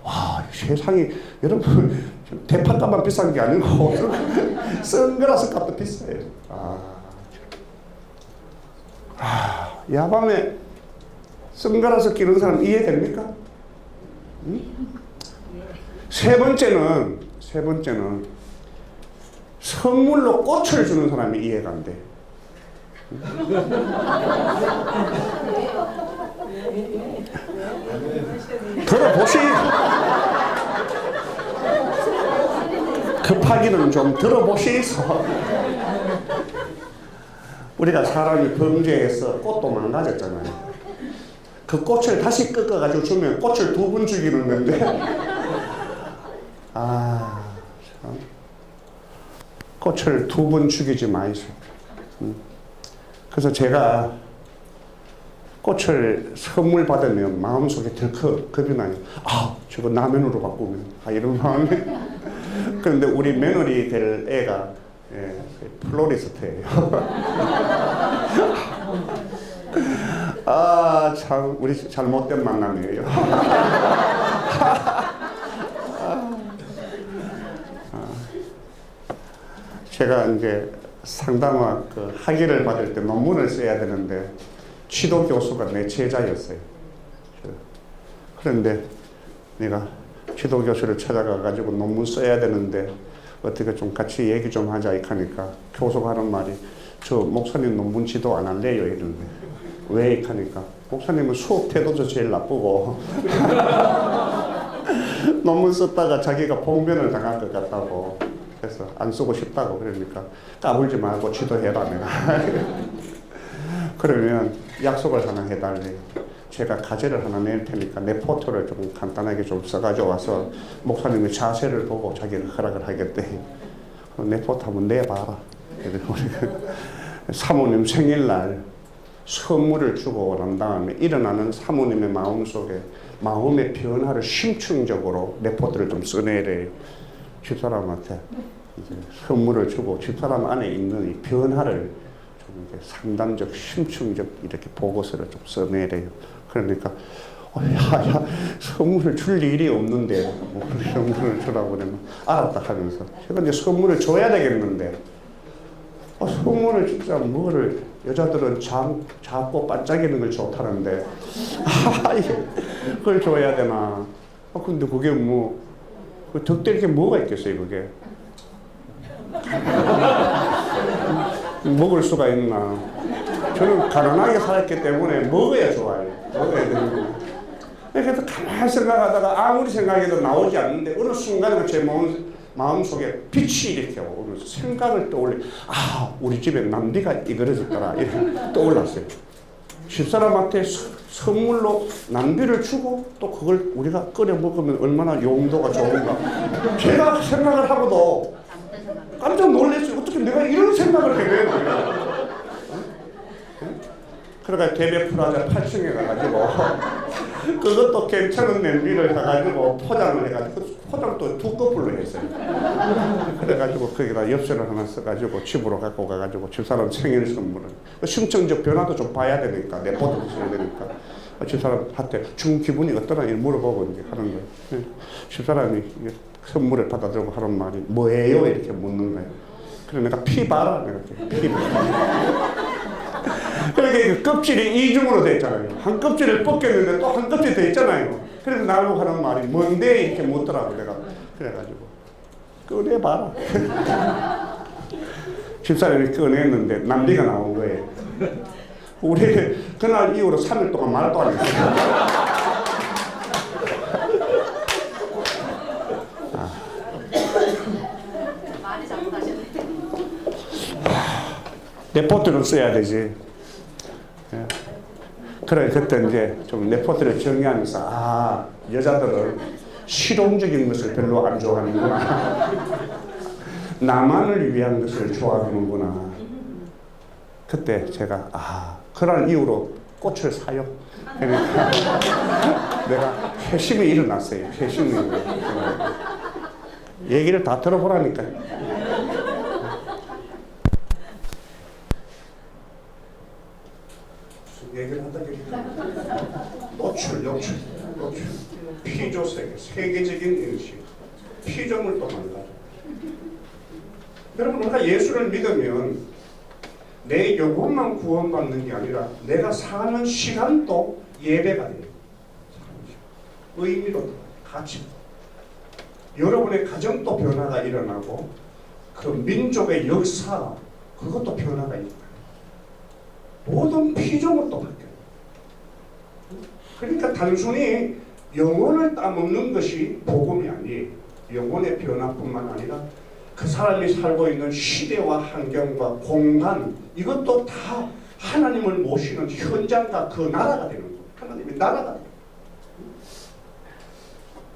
와, 세상이 여러분 대파값만 비싼 게 아니고 선글라스 값도 비싸요. 야밤에 선글라스 끼는 사람 이해됩니까? 응? 세 번째는 선물로 꽃을 주는 사람이 이해가 안 돼. 들어보시. 급하기는 좀 들어보시소. 우리가 사람이 범죄해서 꽃도 망가졌잖아요. 그 꽃을 다시 꺾어가지고 주면 꽃을 2번 주기는 건데. 참. 꽃을 2번 죽이지 마이소. 그래서 제가 꽃을 선물 받으면 마음속에 덜컥 겁이 나요. 저거 라면으로 바꾸면. 이런 마음이. 그런데 우리 며느리 될 애가 플로리스트예요. 참 우리 잘못된 만남이에요. 제가 이제 상담학 학위를 받을 때 논문을 써야 되는데 지도 교수가 내 제자였어요. 그런데 내가 지도 교수를 찾아가 가지고 논문 써야 되는데 어떻게 좀 같이 얘기 좀 하자 하니까 교수가 하는 말이 저 목사님 논문 지도 안 할래요 이러는데 왜 하니까 목사님은 수업 태도도 제일 나쁘고 논문 썼다가 자기가 봉변을 당할 것 같다고 그래서 안 쓰고 싶다고 그러니까 까불지 말고 지도해라 내가. 그러면 약속을 하나 해달래요. 제가 과제를 하나 낼 테니까 내 포토를 좀 간단하게 좀 써가지고 와서 목사님의 자세를 보고 자기가 허락을 하겠대. 내 포토 한번 내봐라. 사모님 생일날 선물을 주고 난 다음에 일어나는 사모님의 마음속에 마음의 변화를 심층적으로 내 포토를 좀 써내래요. 집사람한테 이제 선물을 주고 집사람 안에 있는 이 변화를 좀 이제 상담적, 심층적 이렇게 보고서를 좀 써내래요. 그러니까 야, 선물을 줄 일이 없는데 뭐 선물을 주라고 그러면 알았다 하면서 제가 이제 선물을 줘야 되겠는데 선물을 진짜 뭐를 여자들은 작고 반짝이는 걸 좋다는데 그걸 줘야 되나? 근데 그게 뭐 덕될 게 뭐가 있겠어요 그게? 먹을 수가 있나? 저는 가난하게 살았기 때문에 먹어야 좋아요. 먹어야 되는 거. 그래서 가만히 생각하다가 아무리 생각해도 나오지 않는데 어느 순간에 제 마음속에 빛이 이렇게 오면서 생각을 떠올려. 우리 집에 남비가 이그러졌더라. 이렇게 떠올랐어요. 집사람한테 선물로 남비를 주고 또 그걸 우리가 끓여 먹으면 얼마나 용도가 좋은가. 제가 생각을 하고도 깜짝 놀랐어요. 어떻게 내가 이런 생각을 해요? 그러니까 대배 프라자 8층에 가가지고 그것도 괜찮은 냄비를 사가지고 포장을 해가지고 포장도 2커플로 했어요. 그래가지고 거기다 엽서를 하나 써가지고 집으로 갖고 가가지고 집사람 생일 선물을 심층적 변화도 좀 봐야 되니까 내 포토도 써야 되니까 집사람한테 준 기분이 어떠나 물어보고 이제 하는 거예요. 집사람이 선물을 받아들고 하는 말이 뭐예요? 이렇게 묻는 거예요. 그래 내가 피 봐라 이렇게 피 봐. 그러니까 껍질이 이중으로 돼 있잖아요. 한 껍질을 벗겼는데 또 한 껍질 돼 있잖아요. 그래서 나보고 하는 말이 뭔데 이렇게 묻더라고 내가. 그래가지고 꺼내봐라. 집사람이 꺼냈는데 남비가 나온 거예요. 우리 그날 이후로 3일 동안 말도 안 했어요. 레포트를 써야 되지. 그래 그때 이제 좀 레포트를 정리하면서 여자들은 실용적인 것을 별로 안 좋아하는구나. 나만을 위한 것을 좋아하는구나. 그때 제가 그런 이유로 꽃을 사요. 그러니까 내가 회심이 일어났어요. 회심이. 얘기를 다 들어보라니까요. 얘기를 하다 보니까 노출, 피조 세계적인 인식, 피조물 또 만나죠. 여러분, 우리가 예수를 믿으면 내 영혼만 구원받는 게 아니라 내가 사는 시간도 예배가 돼요. 의미로 같이 여러분의 가정도 변화가 일어나고 그 민족의 역사 그것도 변화가 있고 모든 피조물도 바뀌어요. 그러니까 단순히 영혼을 따먹는 것이 복음이 아니에요. 영혼의 변화뿐만 아니라 그 사람이 살고 있는 시대와 환경과 공간 이것도 다 하나님을 모시는 현장과 그 나라가 되는 거예요. 하나님의 나라가 돼요.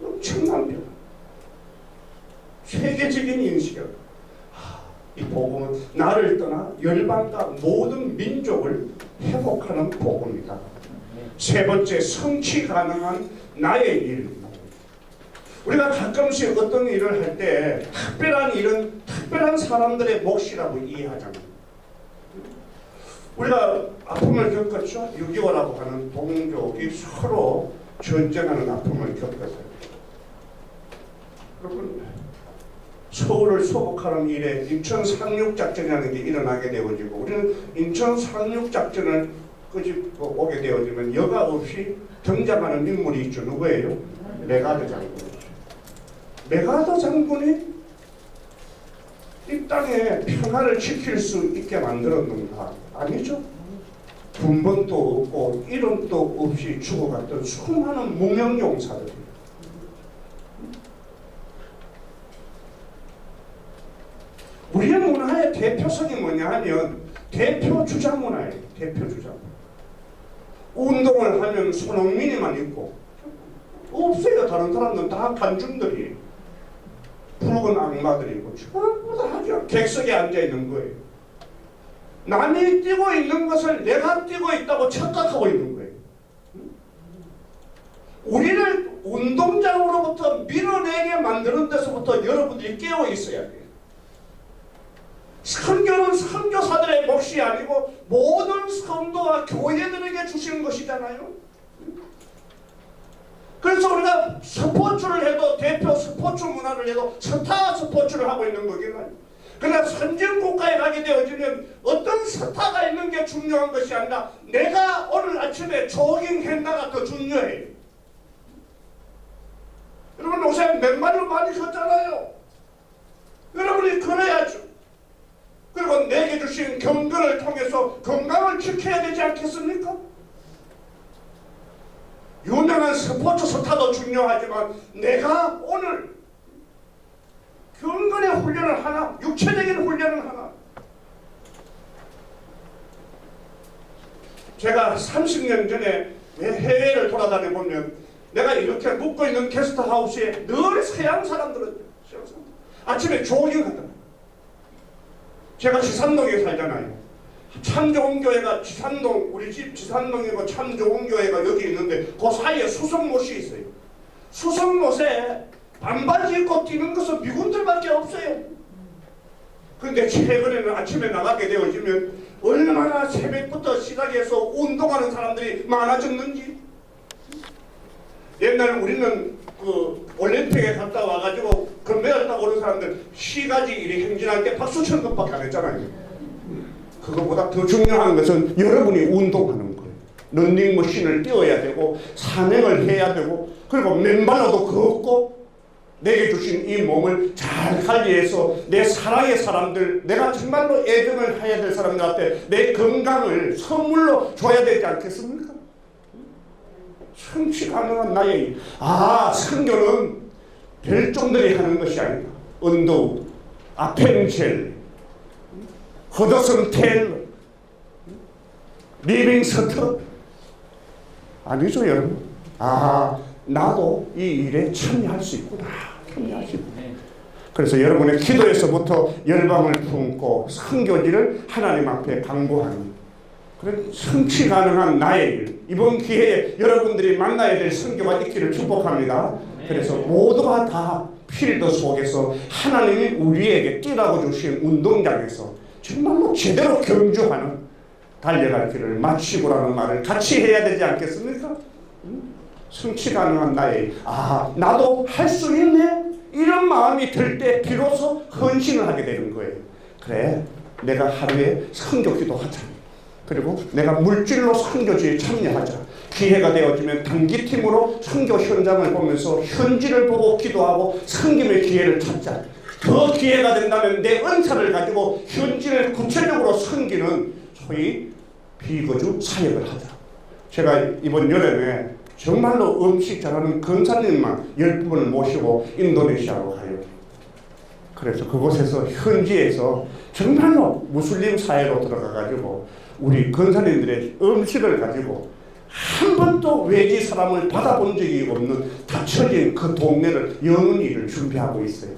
엄청난 변화. 세계적인 인식이에요. 이 복음은 나를 떠나 열방과 모든 민족을 회복하는 복음이다. 세 번째, 성취 가능한 나의 일. 우리가 가끔씩 어떤 일을 할 때 특별한 일은 특별한 사람들의 몫이라고 이해하잖아요. 우리가 아픔을 겪었죠. 6.25라고 하는 동족이 서로 전쟁하는 아픔을 겪었어요. 여러분, 서울을 소복하는 일에 인천 상륙작전이라는 게 일어나게 되어지고 우리는 인천 상륙작전을 오게 되어지면 여과 없이 등장하는 인물이 있죠. 누구예요? 메가더 장군이죠. 메가더 장군이 이 땅에 평화를 지킬 수 있게 만들었는가? 아니죠. 군번도 없고 이름도 없이 죽어갔던 수많은 무명용사들이에요. 우리의 문화의 대표성이 뭐냐 하면 대표 주장 문화예요. 대표 주장. 운동을 하면 손흥민이만 있고 없어요. 다른 사람들은 다 간중들이에요. 붉은 악마들이고 전부 다 하죠. 객석에 앉아있는 거예요. 남이 뛰고 있는 것을 내가 뛰고 있다고 착각하고 있는 거예요. 우리를 운동장으로부터 밀어내게 만드는 데서부터 여러분들이 깨어 있어야 돼요. 선교는 선교사들의 몫이 아니고 모든 성도와 교회들에게 주시는 것이잖아요. 그래서 우리가 스포츠를 해도 대표 스포츠 문화를 해도 스타 스포츠를 하고 있는 거기는 그러나 선진국가에 가게 되어지면 어떤 스타가 있는 게 중요한 것이 아니라 내가 오늘 아침에 조깅했나가 더 중요해요. 여러분 요새 맨발로 많이 걷잖아요. 여러분이 걸어야죠. 그리고 내게 주신 경건을 통해서 건강을 지켜야 되지 않겠습니까? 유명한 스포츠 스타도 중요하지만 내가 오늘 경건의 훈련을 하나, 육체적인 훈련을 하나. 제가 30년 전에 해외를 돌아다녀 보면 내가 이렇게 묵고 있는 게스트하우스에 늘 서양 사람들은 아침에 조깅하더라고요. 제가 지산동에 살잖아요. 참 좋은 교회가 지산동, 우리 집 지산동이고 참 좋은 교회가 여기 있는데 그 사이에 수성못이 있어요. 수성못에 반바지 입고 뛰는 것은 미군들밖에 없어요. 그런데 최근에는 아침에 나가게 되어지면 얼마나 새벽부터 시작해서 운동하는 사람들이 많아졌는지. 옛날에 우리는 그 올림픽에 갔다 와가지고 금메달 따고 오는 사람들 시가지 일이 행진할 때 박수 치는 것밖에 안 했잖아요. 그것보다 더 중요한 것은 여러분이 운동하는 거예요. 런닝머신을 뛰어야 되고 산행을 해야 되고 그리고 맨발로도 걷고 내게 주신 이 몸을 잘 관리해서 내 사랑의 사람들, 내가 정말로 애정을 해야 될 사람들한테 내 건강을 선물로 줘야 되지 않겠습니까? 성취 가능한 나의 일. 선교는 별종들이 하는 것이 아니다. 언더우드, 아펜젤, 허더슨 테일러, 리빙스턴 아니죠 여러분. 나도 이 일에 참여할 수 있구나. 참여할 수 있구나. 그래서 여러분의 기도에서부터 열방을 품고 선교지를 하나님 앞에 강구하는 그런 성취 가능한 나의 일. 이번 기회에 여러분들이 만나야 될 선교가 있기를 축복합니다. 그래서 모두가 다 필드 속에서 하나님이 우리에게 뛰라고 주신 운동장에서 정말로 제대로 경주하는 달려갈 길을 마치고라는 말을 같이 해야 되지 않겠습니까? 성취 가능한 나의 일. 아, 나도 할 수 있네? 이런 마음이 들 때 비로소 헌신을 하게 되는 거예요. 그래, 내가 하루에 선교 기도하자. 그리고 내가 물질로 선교지에 참여하자. 기회가 되어지면 단기팀으로 선교 현장을 보면서 현지를 보고 기도하고 섬김의 기회를 찾자. 더 기회가 된다면 내 은사를 가지고 현지를 구체적으로 섬기는 소위 비거주 사역을 하자. 제가 이번 여름에 정말로 음식 잘하는 권사님만 10분을 모시고 인도네시아로 가요. 그래서 그곳에서 현지에서 정말로 무슬림 사회로 들어가가지고 우리 권사님들의 음식을 가지고 한 번도 외지 사람을 받아본 적이 없는 닫혀진 그 동네를 여는 일을 준비하고 있어요.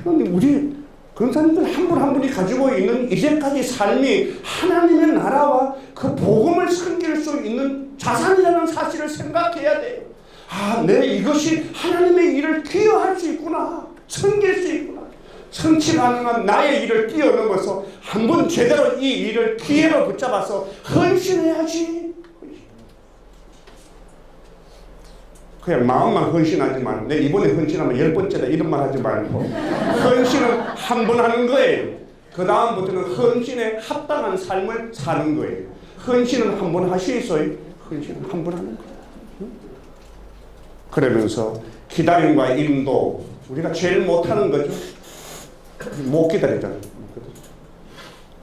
그런데 우리 권사님들 한 분 한 분이 가지고 있는 이제까지 삶이 하나님의 나라와 그 복음을 섬길 수 있는 자산이라는 사실을 생각해야 돼요. 아, 내 이것이 하나님의 일을 기여할 수 있구나. 섬길 수 있구나. 성취 가능한 나의 일을 뛰어넘어서 한번 제대로 이 일을 기회로 붙잡아서 헌신해야지. 그냥 마음만 헌신하지 말고 내 이번에 헌신하면 10번째다 이런 말 하지 말고 헌신은 한 번 하는 거예요. 그 다음부터는 헌신에 합당한 삶을 사는 거예요. 헌신은 한 번 하시겠어요? 헌신은 한 번 하는 거예요. 그러면서 기다림과 인도, 우리가 제일 못하는 거죠. 못 기다리잖아요.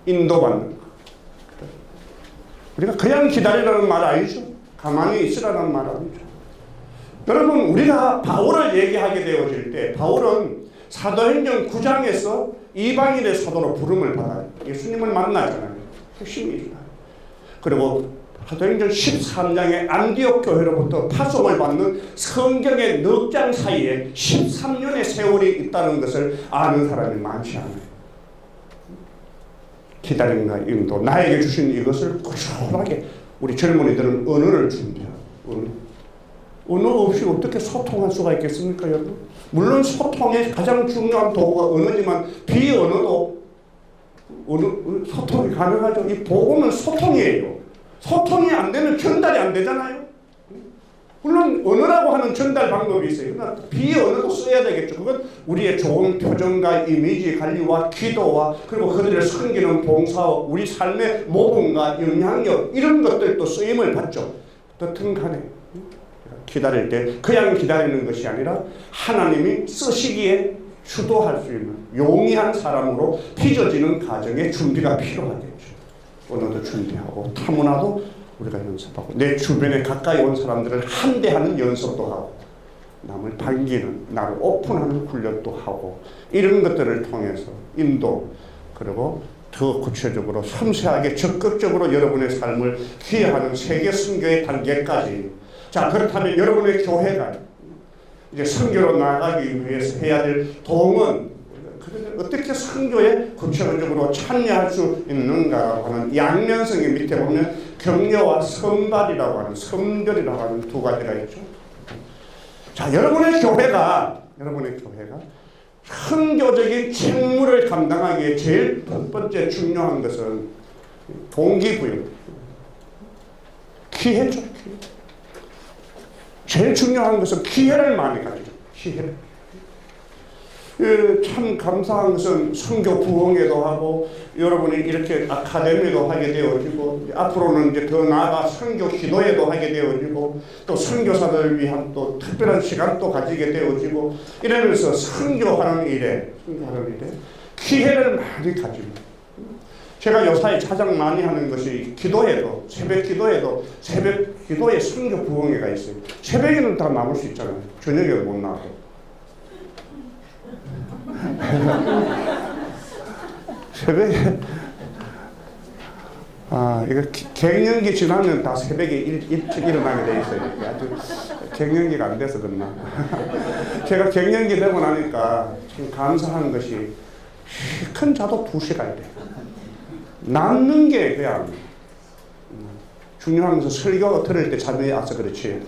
인도받는 거. 우리가 그냥 기다리라는 말 아니죠. 가만히 있으라는 말 아니죠. 여러분, 우리가 바울을 얘기하게 되어질 때 바울은 사도행전 9장에서 이방인의 사도로 부름을 받아요. 예수님을 만나잖아요. 핵심이죠. 그리고 사도행전 13장의 안디옥 교회로부터 파송을 받는 성경의 넉 장 사이에 13년의 세월이 있다는 것을 아는 사람이 많지 않아요. 기다림과 인도, 나에게 주신 이것을 꾸준하게 우리 젊은이들은 언어를 준비하고 언어 없이 어떻게 소통할 수가 있겠습니까, 여러분? 물론 소통의 가장 중요한 도구가 언어지만 비언어도 소통이 가능하죠. 이 복음은 소통이에요. 소통이 안 되면 전달이 안 되잖아요. 물론 언어라고 하는 전달 방법이 있어요. 그러나 비언어도 써야 되겠죠. 그건 우리의 좋은 표정과 이미지 관리와 기도와 그리고 그들을 섬기는 봉사와 우리 삶의 모범과 영향력 이런 것들도 쓰임을 받죠. 어떤 간에 기다릴 때 그냥 기다리는 것이 아니라 하나님이 쓰시기에 주도할 수 있는 용이한 사람으로 빚어지는 과정에 준비가 필요하겠죠. 언어도 준비하고 타문화도 우리가 연습하고 내 주변에 가까이 온 사람들을 한대하는 연습도 하고 남을 반기는 나를 오픈하는 훈련도 하고 이런 것들을 통해서 인도 그리고 더 구체적으로 섬세하게 적극적으로 여러분의 삶을 기여하는 세계 선교의 단계까지. 자, 그렇다면 여러분의 교회가 이제 선교로 나아가기 위해서 해야 될 도움은 어떻게 선교에 구체적으로 참여할 수 있는가 하는 양면성의 밑에 보면 격려와 선발이라고 하는 선별이라고 하는 두 가지가 있죠. 자, 여러분의 교회가 선교적인 책무를 감당하기에 제일 첫 번째 중요한 것은 동기부여, 기회죠. 제일 중요한 것은 기회를 많이 가지죠. 기회를. 참 감사한 것은 선교 부흥회도 하고 여러분이 이렇게 아카데미도 하게 되어지고 앞으로는 이제 더 나아가 선교 기도회도 하게 되어지고 또 선교사들을 위한 또 특별한 시간도 가지게 되어지고 이러면서 선교하는 일에 기회를 많이 가집니다. 제가 요사이 가장 많이 하는 것이 기도회도 새벽 기도회 선교 부흥회가 있어요. 새벽에는 다 나올 수 있잖아요. 저녁에 못 나와도. 새벽에 이거 갱년기 지나면 다 새벽에 일찍 일어나게 돼 있어요. 아주 갱년기가 안 돼서 그렇나. 제가 갱년기 되고 나니까 참 감사한 것이 큰 자도 2시간 돼. 낳는 게 그냥 중요하면서 설교 들을 때 잠이 와서 그렇지.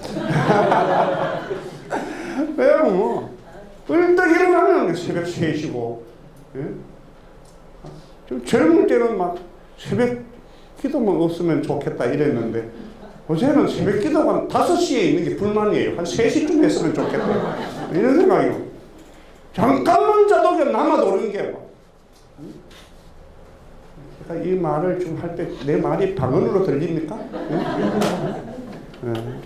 그냥 뭐 벌떡 일어나면 새벽 3시고, 예? 좀 젊을 때는 막 새벽 기도만 없으면 좋겠다 이랬는데 요새는 새벽 기도가 5시에 있는 게 불만이에요. 한 3시쯤 했으면 좋겠다 이런 생각이요. 잠깐만 자도 그냥 남아도는 게 막. 그러니까 이 말을 좀 할 때 내 말이 방언으로 들립니까? 네?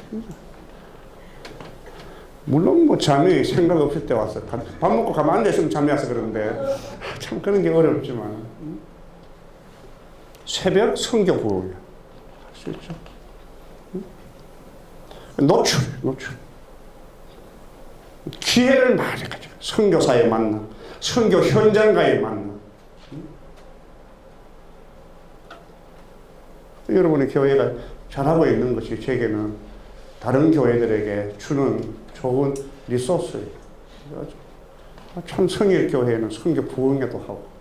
물론 뭐 잠이 생각 없을 때 와서 밥 먹고 가만 앉아있으면 잠이 와서 그런데 참 그런 게 어렵지만 새벽 성경 부흥 할 수 있죠. 노출 기회를 많이 가지고 선교사의 만남, 선교 현장과의 만남. 여러분의 교회가 잘하고 있는 것이 제게는 다른 교회들에게 주는 좋은 리소스예요. 참 성일교회는 선교 부흥회도 하고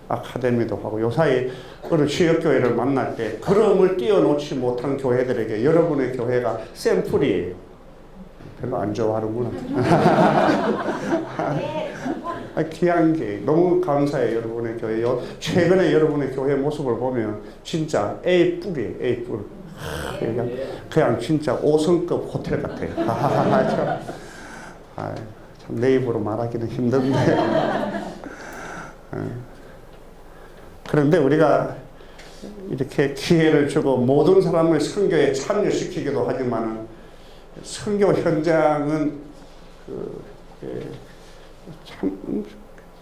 아카데미도 하고 요사이 어느 지역교회를 만날 때 걸음을 띄워놓지 못한 교회들에게 여러분의 교회가 샘플이에요. 별로 안 좋아하는구나. 귀한 게 너무 감사해요. 여러분의 교회. 최근에 여러분의 교회 모습을 보면 진짜 A뿔이에요. A뿔. 그냥 진짜 5성급 호텔 같아요. 참 내 입으로 말하기는 힘든데. 그런데 우리가 이렇게 기회를 주고 모든 사람을 선교에 참여시키기도 하지만 선교 현장은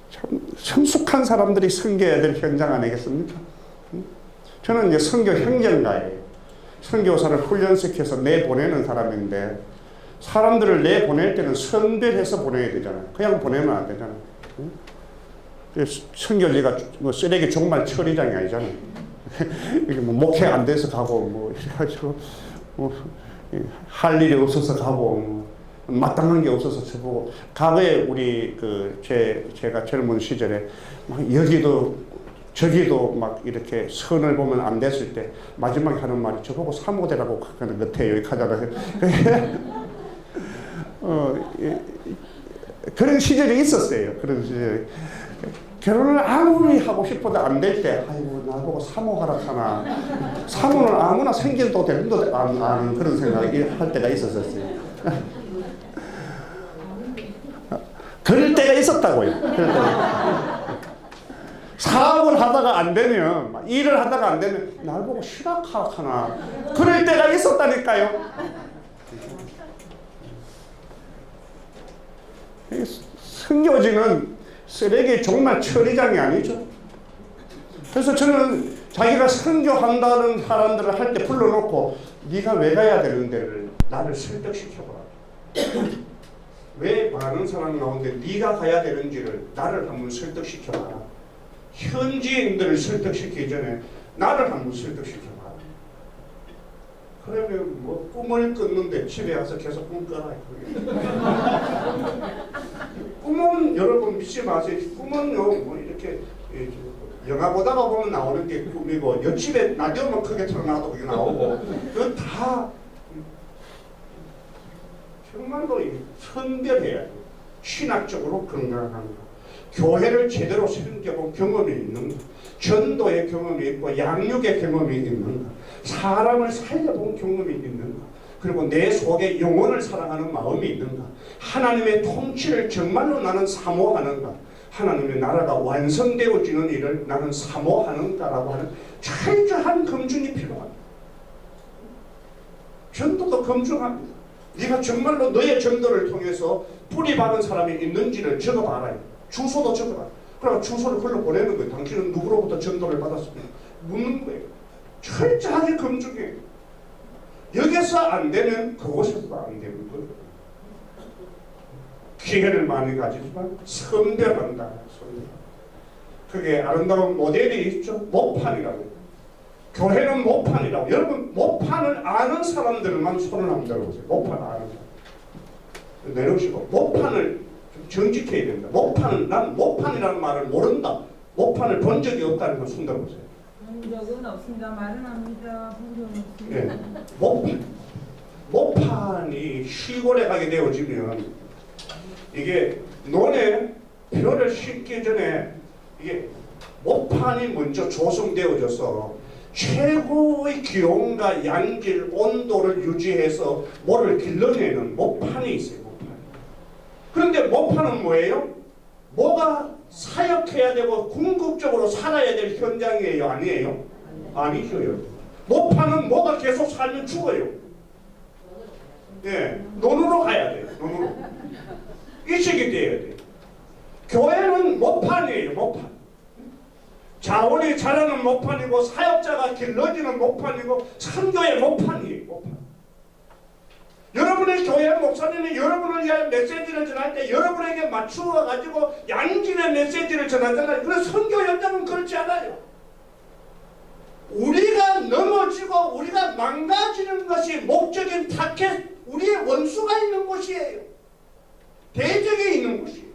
참 성숙한 사람들이 선교해야 될 현장 아니겠습니까? 저는 이제 선교 행정가예요. 선교사를 훈련시켜서 내보내는 사람인데 사람들을 내보낼 때는 선별해서 보내야 되잖아요. 그냥 보내면 안 되잖아요. 선교지가 뭐 쓰레기 종말 처리장이 아니잖아요. 이게 뭐 목회 안 돼서 가고 뭐 이래가지고 할 일이 없어서 가고 마땅한 게 없어서 저보고 과거에 우리 제가 젊은 시절에 막 여기도 저기도 막 이렇게 선을 보면 안 됐을 때 마지막에 하는 말이 저보고 사모대라고 하는 것 같아요. 여기 가잖아요. 그런 시절이 있었어요. 그런 시절이. 결혼을 아무리 하고 싶어도 안 될 때, 아이고, 나보고 사모하라 하나. 사모는 아무나 생길도 되는도 안 아는 그런 생각이 할 때가 있었어요. 그럴 때가 있었다고요. 그럴 때가. 사업을 하다가 안 되면, 일을 하다가 안 되면, 날 보고 실학하나. 그럴 때가 있었다니까요. 선교지는 쓰레기 종말 처리장이 아니죠. 그래서 저는 자기가 선교한다는 사람들을 할 때 불러놓고 네가 왜 가야 되는 데를 나를 설득시켜보라. 왜 많은 사람 가운데 네가 가야 되는지를 나를 한번 설득시켜봐라. 현지인들을 설득시키기 전에 나를 한번 설득시켜봐라. 그러면 뭐 꿈을 꿨는데 집에 와서 계속 꿈 꿔라. 꿈은 여러분 믿지 마세요. 꿈은요 뭐 이렇게 영화 보다가 보면 나오는 게 꿈이고 옆집에 라디오만 크게 틀어놔도 그게 나오고 그건 다 정말로 선별해야 돼요. 신학적으로 건강한 거, 교회를 제대로 섬겨본 경험이 있는 거, 전도의 경험이 있고 양육의 경험이 있는 거, 사람을 살려본 경험이 있는 거, 그리고 내 속에 영혼을 사랑하는 마음이 있는가, 하나님의 통치를 정말로 나는 사모하는가, 하나님의 나라가 완성되어지는 일을 나는 사모하는가라고 하는 철저한 검증이 필요합니다. 전도도 검증합니다. 네가 정말로 너의 전도를 통해서 뿌리 박은 사람이 있는지를 적어봐라. 주소도 적어라. 그러면 주소를 걸러 보내는 거예요. 당신은 누구로부터 전도를 받았습니까? 묻는 거예요. 철저하게 검증해. 여기서 안 되면 그곳에서도 안 되는 거예요. 기회를 많이 가지지만 선별한다. 그게 아름다운 모델이 있죠. 목판이라고. 교회는 모판이라고. 여러분 모판을 아는 사람들만 손을 한번 들어보세요. 모판 아는 사람. 내놓으시고 모판을 좀 정직해야 된다. 모판을 난 모판이라는 말을 모른다. 모판을 본 적이 없다는 걸 손 들어보세요. 본 적은 없습니다. 말은 합니다. 본 적은 없습니다. 네. 모판이 시골에 가게 되어지면 이게 논에 벼를 심기 전에 이게 모판이 먼저 조성되어져서 최고의 기온과 양질, 온도를 유지해서 모를 길러내는 모판이 있어요. 모판. 그런데 모판은 뭐예요? 뭐가 사역해야 되고 궁극적으로 살아야 될 현장이에요? 아니에요? 아니죠. 모판은 뭐가 계속 살면 죽어요. 예, 논으로 가야 돼요. 논으로. 이식이 돼야 돼요. 교회는 모판이에요. 모판. 자원이 자라는 모판이고 사역자가 길러지는 모판이고 선교의 모판이에요. 모판. 여러분의 교회 목사님이 여러분을 위하여 메시지를 전할 때 여러분에게 맞추어 가지고 양질의 메시지를 전하잖아요. 그래서 선교 현장은 그렇지 않아요. 우리가 넘어지고 우리가 망가지는 것이 목적인 타켓, 우리의 원수가 있는 곳이에요. 대적이 있는 곳이에요.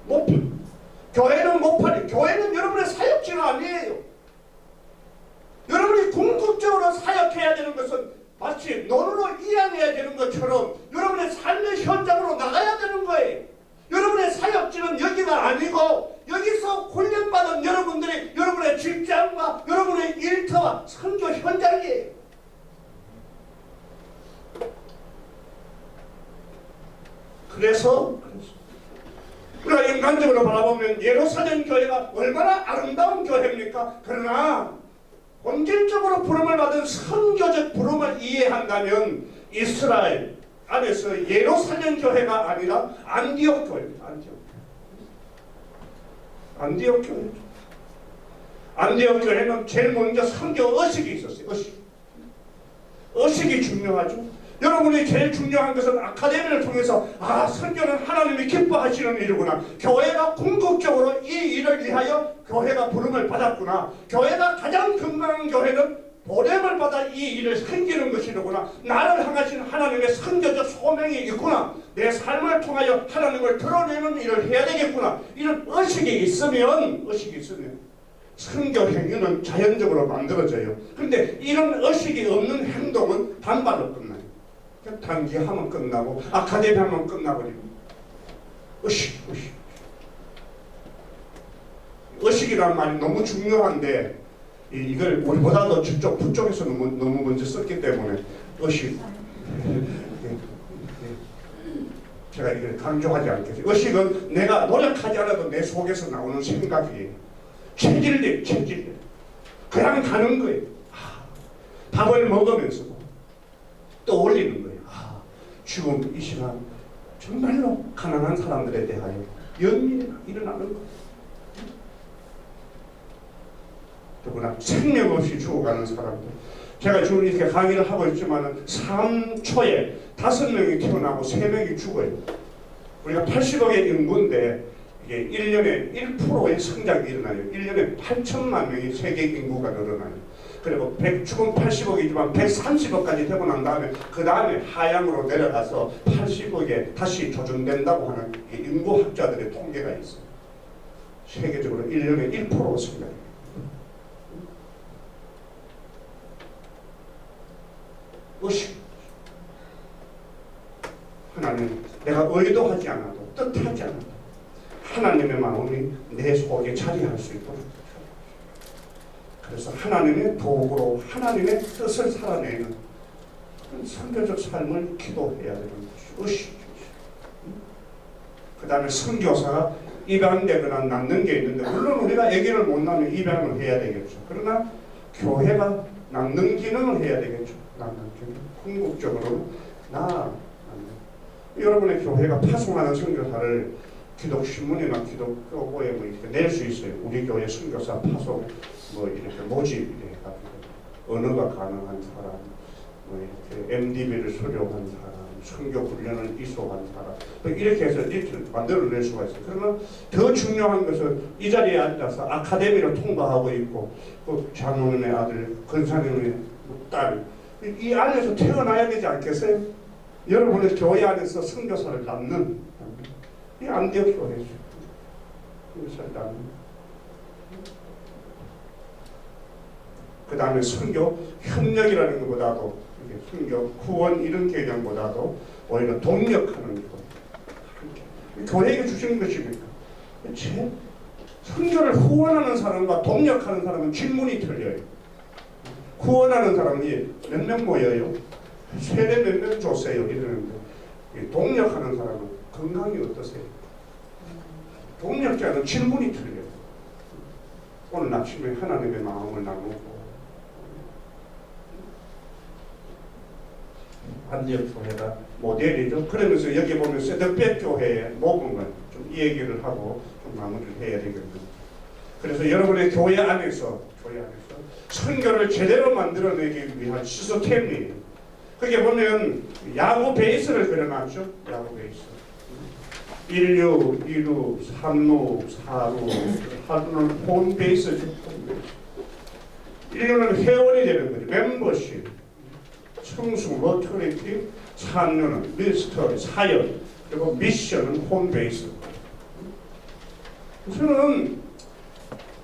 모판. 교회는 모판이. 교회는 여러분의 사역지가 아니에요. 여러분이 궁극적으로 사역해야 되는 것은 마치 논으로 이양해야 되는 것처럼 여러분의 삶의 현장으로 나가야 되는 거예요. 여러분의 사역지는 여기가 아니고 여기서 훈련받은 여러분들이 여러분의 직장과 여러분의 일터와 선교 현장이에요. 그래서 우리가 인간적으로 바라보면 예루살렘 교회가 얼마나 아름다운 교회입니까? 그러나 본질적으로 부름을 받은 선교적 부름을 이해한다면 이스라엘 안에서 예루살렘 교회가 아니라 안디옥 교회입니다. 안디옥 교회. 안디옥 교회는 제일 먼저 선교 의식이 있었어요. 의식이 중요하죠. 여러분이 제일 중요한 것은 아카데미를 통해서 선교는 하나님이 기뻐하시는 일이구나. 교회가 궁극적으로 이 일을 위하여 교회가 부름을 받았구나. 교회가 가장 건강한 교회는 보냄을 받아 이 일을 섬기는 것이로구나. 나를 향하신 하나님의 선교적 소명이 있구나. 내 삶을 통하여 하나님을 드러내는 일을 해야 되겠구나. 이런 의식이 있으면 선교 행위는 자연적으로 만들어져요. 그런데 이런 의식이 없는 행동은 단발로 끝나요. 단기하면 끝나고 아카데미 하면 끝나버리고. 의식이라는 말이 너무 중요한데 이걸 우리보다도 저쪽 북쪽에서 너무 먼저 썼기 때문에 의식. 제가 이걸 강조하지 않겠어요. 의식은 내가 노력하지 않아도 내 속에서 나오는 생각이에요. 체질. 그냥 가는 거예요. 밥을 먹으면서도 떠올리는 거예요. 지금 이 시간 정말로 가난한 사람들에 대하여 연민이 일어나는 거예요. 더구나 생명 없이 죽어가는 사람들. 제가 지금 이렇게 강의를 하고 있지만 3초에 5명이 태어나고 3명이 죽어요. 우리가 80억의 인구인데 이게 1년에 1%의 성장이 일어나요. 1년에 8천만 명이 세계 인구가 늘어나요. 그리고 죽은 80억이지만 130억까지 되고 난 다음에 그 다음에 하향으로 내려가서 80억에 다시 조준된다고 하는 인구학자들의 통계가 있어요. 세계적으로 1년에 1% 성장입니다. 의식. 하나님, 내가 의도하지 않아도 뜻하지 않아도 하나님의 마음이 내 속에 자리할 수 있도록. 그래서 하나님의 도구로 하나님의 뜻을 살아내는 선교적 삶을 기도해야 되는 것이 의식이죠. 그 다음에 선교사가 입양되거나 낳는 게 있는데 물론 우리가 아기를 못 낳으면 입양을 해야 되겠죠. 그러나 교회가 낳는 기능을 해야 되겠죠. 낳는 기능. 궁극적으로 여러분의 교회가 파송하는 선교사를 기독신문이나 기독교보에 뭐 이렇게 낼 수 있어요. 우리 교회 선교사 파송 뭐 이렇게 모집해가지고 언어가 가능한 사람, 뭐 이렇게 MDB를 수료한 사람, 선교 훈련을 이수한 사람 이렇게 해서 리트를 만들어낼 수가 있어요. 그러면 더 중요한 것은 이 자리에 앉아서 아카데미를 통과하고 있고 그 장로님의 아들, 권사님의 딸 이 안에서 태어나야 되지 않겠어요? 여러분의 교회 안에서 선교사를 낳는 이 안디옥 교회죠. 선교사를 낳는. 그 다음에 선교 협력이라는 것보다도 선교 후원 이런 개념보다도 오히려 동력하는 교회. 교회에게 주시는 것입니까? 제 선교를 후원하는 사람과 동력하는 사람은 질문이 틀려요. 후원하는 사람이 몇 명 모여요? 세례 몇 명 줬어요? 이러는데 동력하는 사람은 건강이 어떠세요? 동력자는 질문이 틀려요. 오늘 아침에 하나님의 마음을 나누고 안디옥 교회가 모델이죠. 그러면서 여기 보면 세드백 교회의 모범을 좀 이 얘기를 하고 좀 마무리를 해야 되겠네요. 그래서 여러분의 교회 안에서 선교를 제대로 만들어내기 위한 시스템이에요. 거기에 보면 야구 베이스를 그려놨죠. 야구 베이스. 1루, 2루, 3루, 4루, 하루는 홈 베이스죠. 1루는 회원이 되는 거죠. 멤버십. 청수, 머터리티, 3루는 미스터리, 사연, 그리고 미션은 홈 베이스. 저는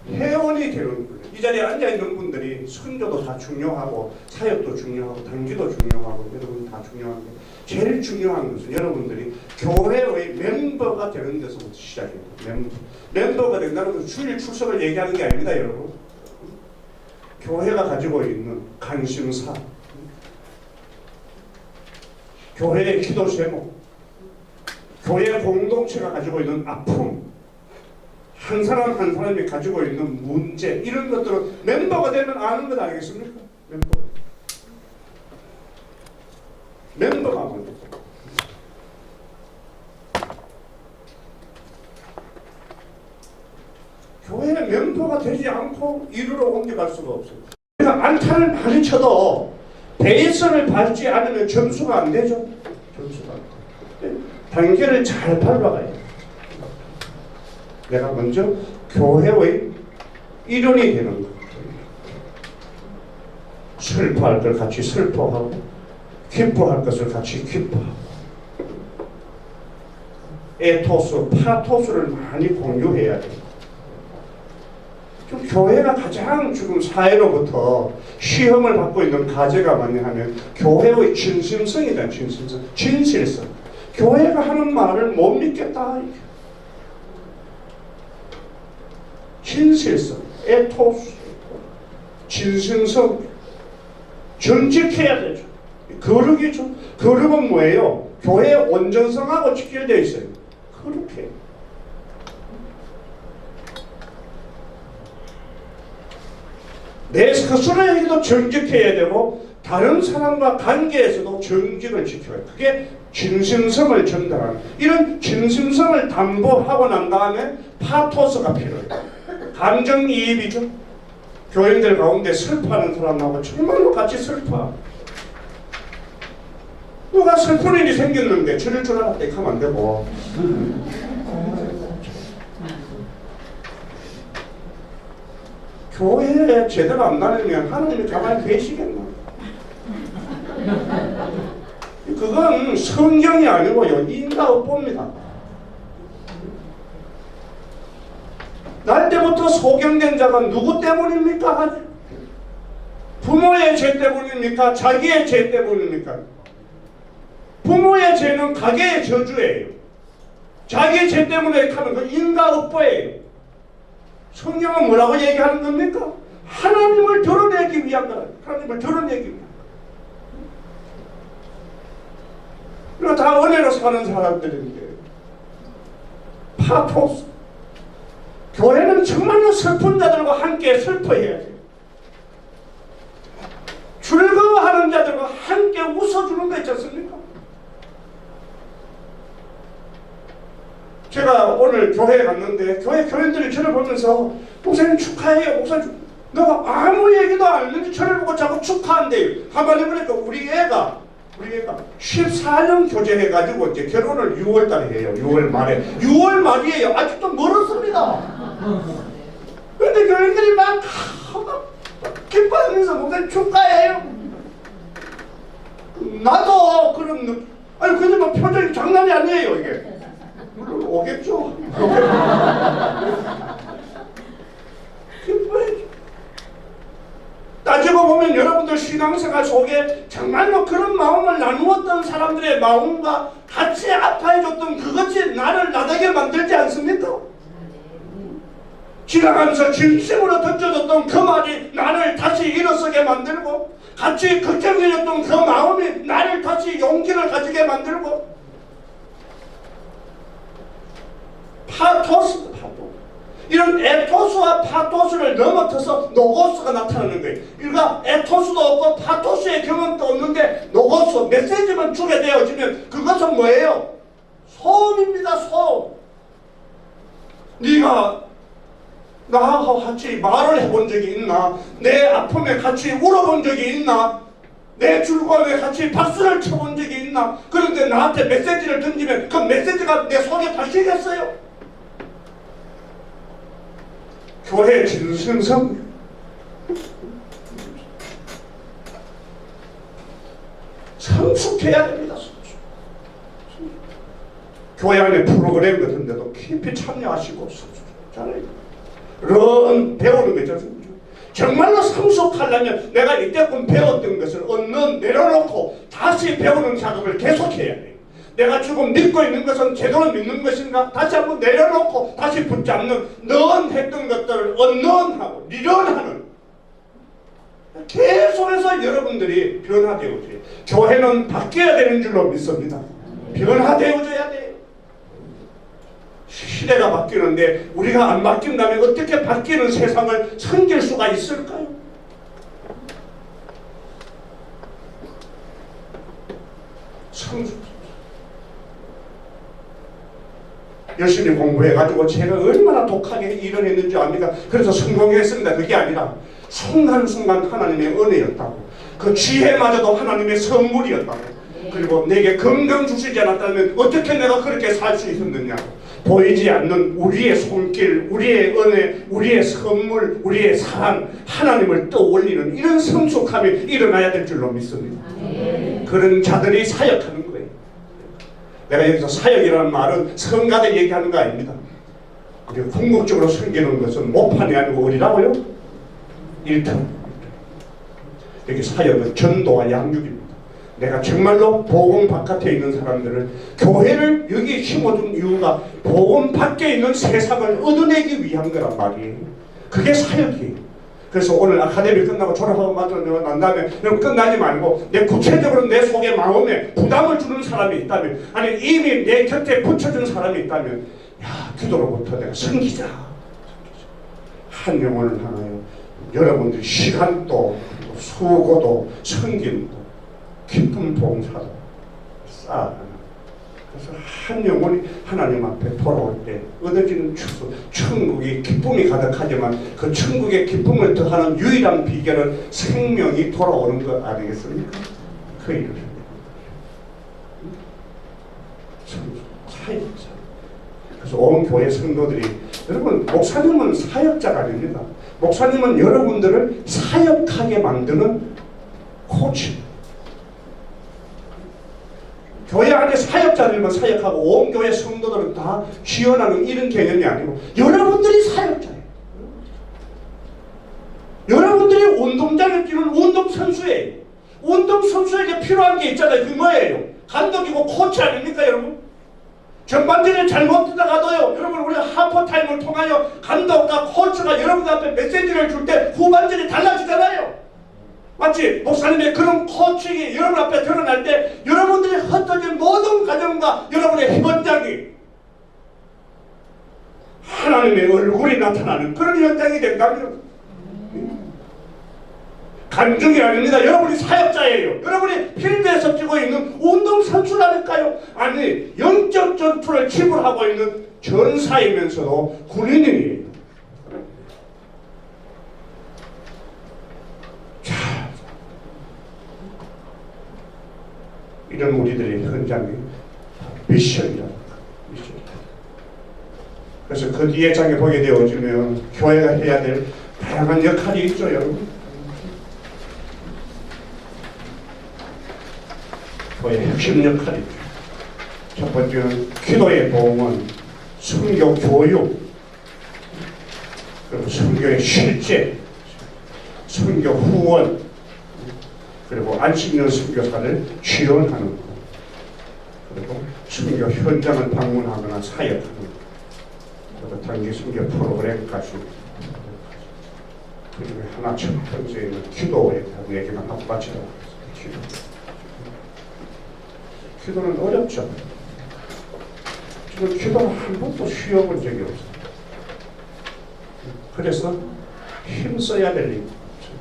회원이 되는 거예요. 이 자리에 앉아있는 분들이 선교도 다 중요하고 사역도 중요하고 단기도 중요하고 여러분 다 중요한데 제일 중요한 것은 여러분들이 교회의 멤버가 되는 데서부터 시작해요. 멤버가 된다는 것은 주일 출석을 얘기하는 게 아닙니다. 여러분. 교회가 가지고 있는 관심사, 교회의 기도 제목, 교회 공동체가 가지고 있는 아픔, 한 사람 한 사람이 가지고 있는 문제 이런 것들은 멤버가 되면 아는 것 아니겠습니까? 멤버가 먼저. 교회 멤버가 되지 않고 이루러 옮겨갈 수가 없어요. 그러니까 안타를 많이 쳐도 베이스를 밟지 않으면 점수가 안 되죠. 점수가 안 돼. 단계를 잘 밟아가야 돼. 내가 먼저 교회의 일원이 되는 것. 슬퍼할 걸 같이 슬퍼하고 기뻐할 것을 같이 기뻐하고 에토스, 파토스를 많이 공유해야 돼요. 교회가 가장 지금 사회로부터 시험을 받고 있는 과제가 뭐냐 하면 교회의 진심성이다. 진심성, 진실성. 교회가 하는 말을 못 믿겠다. 진실성, 에토스, 진심성, 정직해야 되죠. 거룩이죠. 거룩은 뭐예요? 교회의 온전성하고 직결되어 있어요. 그렇게. 내 스스로에게도 정직해야 되고 다른 사람과 관계에서도 정직을 지켜야 해요. 그게 진심성을 전달하는, 이런 진심성을 담보하고 난 다음에 파토스가 필요해요. 감정이입이죠. 교인들 가운데 슬퍼하는 사람하고 정말로 같이 슬퍼. 누가 슬픈 일이 생겼는데 저럴 줄 알았다 이렇게 하면 안 되고 교회에 제대로 안 다니면 하나님이 가만히 계시겠나? 그건 성경이 아니고요, 인과업보입니다. 날 때부터 소경된 자가 누구 때문입니까? 부모의 죄 때문입니까? 자기의 죄 때문입니까? 부모의 죄는 가계의 저주예요. 자기의 죄 때문에 하는 건 인과업보예요. 성경은 뭐라고 얘기하는 겁니까? 하나님을 드러내기 위한 거라. 하나님을 드러내기 위한 거. 그리고 다 은혜로 사는 사람들인데 파토스. 교회는 정말로 슬픈 자들과 함께 슬퍼해야 돼요. 즐거워하는 자들과 함께 웃어주는 거 있지 않습니까? 제가 오늘 교회에 갔는데 교회 교인들이 저를 보면서 목사님 축하해요. 목사님 너가 아무 얘기도 안 했는데 저를 보고 자꾸 축하한대요. 한마디 보니까 우리 애가 우리가 14년 교제해가지고 이제 결혼을 6월 달에 해요. 6월 말에. 6월 말이에요. 아직도 멀었습니다. 그런데 교인들이 막 기뻐하면서 목사님 축하해요. 나도 그런, 아니, 근데 뭐 표정이 장난이 아니에요, 이게. 물론 오겠죠. 기뻐해요. 따지고 보면 여러분들 신앙생활 속에 정말로 그런 마음을 나누었던 사람들의 마음과 같이 아파해줬던 그것이 나를 나되게 만들지 않습니까? 지나가면서 진심으로 던져줬던 그 말이 나를 다시 일어서게 만들고, 같이 걱정해줬던 그 마음이 나를 다시 용기를 가지게 만들고, 파토스, 이런 에토스와 파토스를 넘어서서 노고스가 나타나는 거예요. 그러니까 에토스도 없고 파토스의 경험도 없는데 노고스, 메시지만 주게 되어지면 그것은 뭐예요? 소음입니다. 소음. 네가 나하고 같이 말을 해본 적이 있나? 내 아픔에 같이 울어본 적이 있나? 내 즐거움에 같이 박수를 쳐본 적이 있나? 그런데 나한테 메시지를 던지면 그 메시지가 내 속에 박히겠어요? 교회 진승성 성숙해야 됩니다. 교회 안에 프로그램 같은 데도 깊이 참여하시고 잘해요. 런 배우는 거 있잖아요. 정말로 성숙하려면 내가 이때껏 배웠던 것을 얻는 내려놓고 다시 배우는 작업을 계속해야 돼요. 내가 지금 믿고 있는 것은 제대로 믿는 것인가? 다시 한번 내려놓고 다시 붙잡는, 넌 했던 것들을 언론하고 리런하는, 계속해서 여러분들이 변화되어져요. 교회는 바뀌어야 되는 줄로 믿습니다. 변화되어져야 돼요. 시대가 바뀌는데 우리가 안 바뀐다면 어떻게 바뀌는 세상을 섬길 수가 있을까요? 열심히 공부해가지고 제가 얼마나 독하게 일을 했는지 압니까? 그래서 성공했습니다. 그게 아니라 순간순간 하나님의 은혜였다고, 그 지혜마저도 하나님의 선물이었다고, 그리고 내게 건강 주시지 않았다면 어떻게 내가 그렇게 살 수 있었느냐, 보이지 않는 우리의 손길, 우리의 은혜, 우리의 선물, 우리의 사랑, 하나님을 떠올리는 이런 성숙함이 일어나야 될 줄로 믿습니다. 그런 자들이 사역하는 거예요. 내가 여기서 사역이라는 말은 성가대 얘기하는 거 아닙니다. 그리고 궁극적으로 섬기는 것은 모판이 아니고 어디라고요? 일터. 여기 사역은 전도와 양육입니다. 내가 정말로 복음 바깥에 있는 사람들을, 교회를 여기 심어준 이유가 복음 밖에 있는 세상을 얻어내기 위한 거란 말이에요. 그게 사역이에요. 그래서 오늘 아카데미 끝나고 졸업하고 난 다음에 여러분 끝나지 말고 내 구체적으로 내 속에 마음에 부담을 주는 사람이 있다면, 아니 이미 내 곁에 붙여준 사람이 있다면, 야, 기도로부터 내가 섬기자. 한 영혼을 향하여 여러분들이 시간도 수고도 섬김도 기쁜 봉사도 쌓아가는, 그래서 한 영혼이 하나님 앞에 돌아올 때 얻어지는 추수, 천국이 기쁨이 가득하지만 그 천국의 기쁨을 더하는 유일한 비결은 생명이 돌아오는 것 아니겠습니까? 그 일을 사역자. 그래서 온 교회 성도들이, 여러분 목사님은 사역자가 아닙니다. 목사님은 여러분들을 사역하게 만드는 코치. 교회 안에 사역자들만 사역하고 온 교회 성도들은 다 지원하는 이런 개념이 아니고 여러분들이 사역자예요. 여러분들이 운동장에 뛰는 운동선수예요. 운동선수에게 필요한 게 있잖아요. 그게 뭐예요? 감독이고 코치 아닙니까 여러분? 전반전에 잘못 들어가도요, 여러분 우리가 하프타임을 통하여 감독과 코치가 여러분들 앞에 메시지를 줄 때 후반전이 달라지잖아요. 마치 목사님의 그런 코칭이 여러분 앞에 드러날 때 여러분들이 흩어진 모든 가정과 여러분의 현장이 하나님의 얼굴이 나타나는 그런 현장이 된다면, 간증이 아닙니다. 여러분이 사역자예요. 여러분이 필드에서 뛰고 있는 운동선수라니까요. 아니, 영적 전투를 지불하고 있는 전사이면서도 군인이에요. 그 뒤에 장에 보게 되어지면 교회가 해야 될 다양한 역할이 있죠, 여러분. 교회의 핵심 역할이죠. 첫 번째는 기도의 보험은 선교 교육, 그리고 선교의 실제, 선교 후원, 그리고 안식년 선교사를 지원하는 것, 그리고 선교 현장을 방문하거나 사역하는 것, 그리고 단기 선교 프로그램까지. 그리고 하나 첫 번째는 기도에 대한 얘기만 하고 마치도록 하겠습니다. 기도는 어렵죠. 저는 기도를 한 번도 쉬어본 적이 없어요. 그래서 힘써야 될 일이 없어요.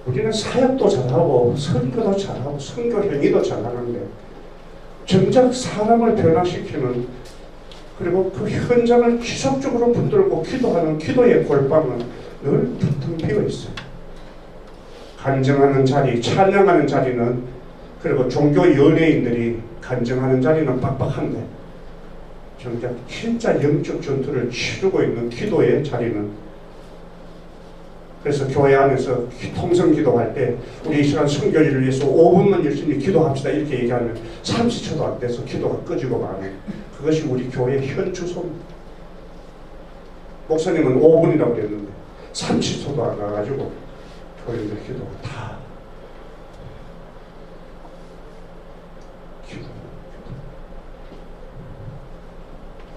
우리는 사역도 잘하고 선교도 잘하고 선교 행위도 잘하는데 정작 사람을 변화시키는, 그리고 그 현장을 지속적으로 붙들고 기도하는 기도의 골방은 늘 텅텅 비어 있어요. 간증하는 자리, 찬양하는 자리는, 그리고 종교 연예인들이 간증하는 자리는 빡빡한데 정작 진짜 영적 전투를 치르고 있는 기도의 자리는, 그래서 교회 안에서 통성 기도할 때 우리 이 시간 선교를 위해서 5분만 열심히 기도합시다 이렇게 얘기하면 30초도 안 돼서 기도가 꺼지고 마네. 그것이 우리 교회의 현주소입니다. 목사님은 5분이라고 그랬는데 30초도 안 가가지고 교회의 기도가 다 기도.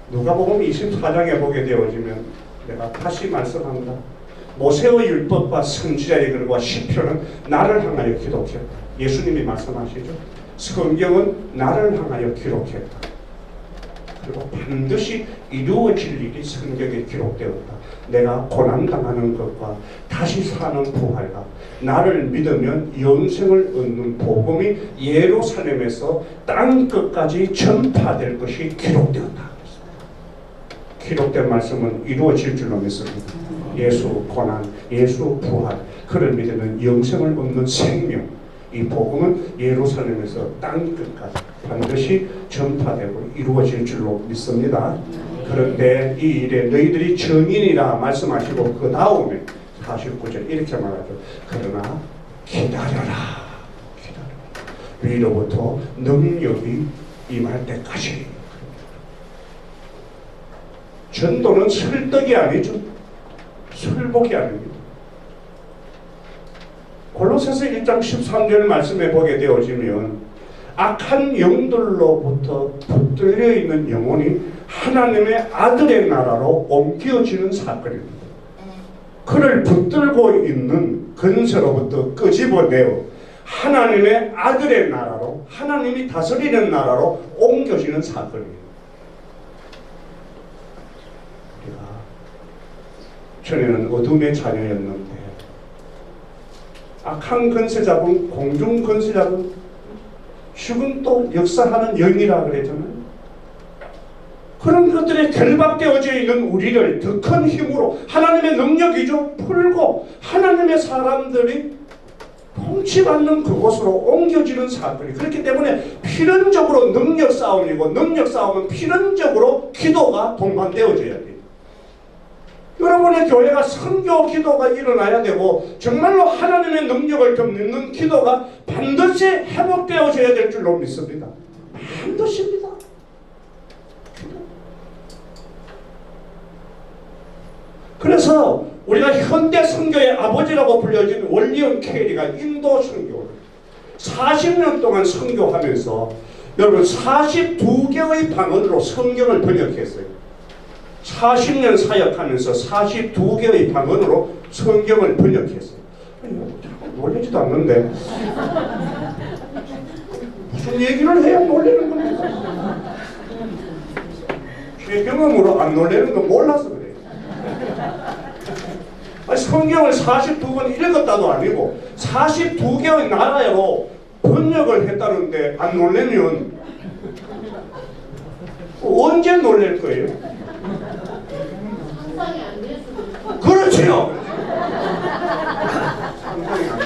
누가복음 24장에 보게 되어지면 내가 다시 말씀합니다. 모세의 율법과 선지자의 글과 시편은 나를 향하여 기록했다. 예수님이 말씀하시죠. 성경은 나를 향하여 기록했다. 그리고 반드시 이루어질 일이 성경에 기록되었다. 내가 고난당하는 것과 다시 사는 부활과 나를 믿으면 영생을 얻는 복음이 예루살렘에서 땅 끝까지 전파될 것이 기록되었다. 기록된 말씀은 이루어질 줄로 믿습니다. 예수 고난, 예수 부활, 그를 믿으면 영생을 얻는 생명, 이 복음은 예루살렘에서 땅 끝까지 반드시 전파되고 이루어질 줄로 믿습니다. 그런데 이 일에 너희들이 증인이라 말씀하시고 그 다음에 49절 이렇게 말하죠. 그러나 기다려라. 위로부터 능력이 임할 때까지. 전도는 설득이 아니죠. 설복이 아닙니다. 골로새서 1장 13절 말씀에 보게 되어지면 악한 영들로부터 붙들려 있는 영혼이 하나님의 아들의 나라로 옮겨지는 사건입니다. 그를 붙들고 있는 근세로부터 끄집어내어 하나님의 아들의 나라로, 하나님이 다스리는 나라로 옮겨지는 사건입니다. 전에는 어둠의 자녀였는데 악한 권세 잡은, 공중 권세 잡은, 죽은 또 역사하는 영이라 그랬잖아요. 그런 것들에 결박되어져 있는 우리를 더 큰 힘으로 하나님의 능력이죠. 풀고 하나님의 사람들이 통치받는 그곳으로 옮겨지는 사건이, 그렇기 때문에 필연적으로 능력 싸움이고, 능력 싸움은 필연적으로 기도가 동반되어져야 돼요. 여러분의 교회가 선교 기도가 일어나야 되고 정말로 하나님의 능력을 좀 믿는 기도가 반드시 회복되어져야 될 줄로 믿습니다. 반드시입니다. 그래서 우리가 현대 선교의 아버지라고 불려진 월리언 케리가 인도 선교를 40년 동안 선교하면서 여러분 42개의 방언으로 성경을 번역했어요. 40년 사역하면서 42개의 방언으로 성경을 번역했어요. 놀라지도 않는데 무슨 얘기를 해야 놀라는 겁니까? 제 경험으로 안 놀라는 건 몰라서 그래요. 성경을 42권 읽었다도 아니고 42개의 나라로 번역을 했다는데 안 놀라면 언제 놀랄 거예요? 상상이 안 됐어요. 그렇지요. 상상이 안 돼.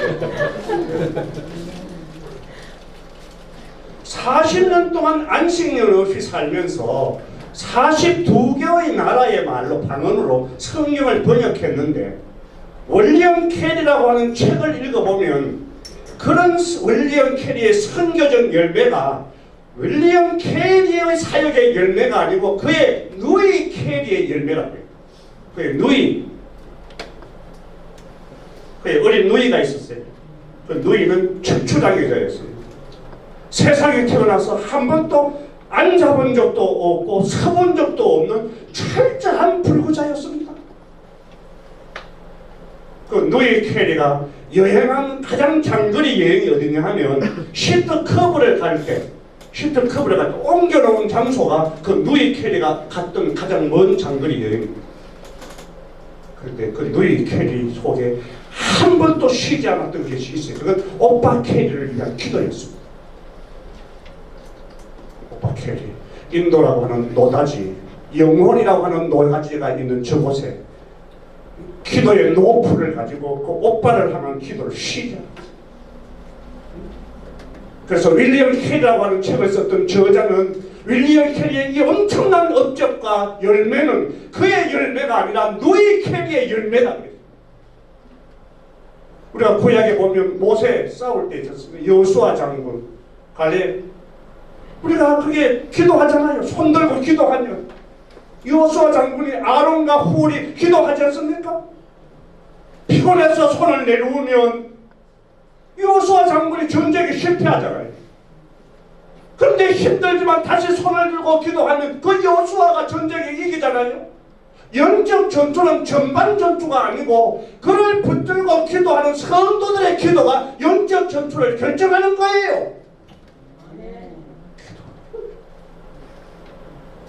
40년 동안 안식년 없이 살면서 42개의 나라의 말로 방언으로 성경을 번역했는데 윌리엄 캐리라고 하는 책을 읽어보면 그런 윌리엄 캐리의 선교적 열매가 윌리엄 캐리의 사역의 열매가 아니고 그의 누이 캐리의 열매라고 해요. 그의 누이, 그의 어린 누이가 있었어요. 그 누이는 척추장애자였어요. 세상에 태어나서 한 번도 앉아본 적도 없고 서본 적도 없는 철저한 불구자였습니다. 그 누이 캐리가 여행한 가장 장거리 여행이 어디냐 하면 시트커브를 갈 때 옮겨놓은 장소가 그 누이 캐리가 갔던 가장 먼 장거리 여행입니다. 그런데 그 누이 캐리 속에 한 번도 쉬지 않았던 것이 있어요. 그건 오빠 캐리를 위한 기도였습니다. 오빠 캐리, 인도라고 하는 노다지, 영혼이라고 하는 노다지가 있는 저곳에 기도의 노프를 가지고 그 오빠를 향한 기도를 쉬지 않았어요. 그래서 윌리엄 캐리라고 하는 책을 썼던 저자는 윌리엄 캐리의 이 엄청난 업적과 열매는 그의 열매가 아니라 누이 캐리의 열매다. 우리가 구약에 보면 모세 싸울 때 있었습니다. 여호수아 장군, 갈렙. 우리가 그게 기도하잖아요. 손 들고 기도하면 여호수아 장군이 아론과 훌이 기도하지 않습니까? 피곤해서 손을 내려오면 여호수아 장군이 전쟁에 실패하잖아요. 그런데 힘들지만 다시 손을 들고 기도하면 그 여호수아가 전쟁에 이기잖아요. 영적 전투는 전반 전투가 아니고 그를 붙들고 기도하는 성도들의 기도가 영적 전투를 결정하는 거예요.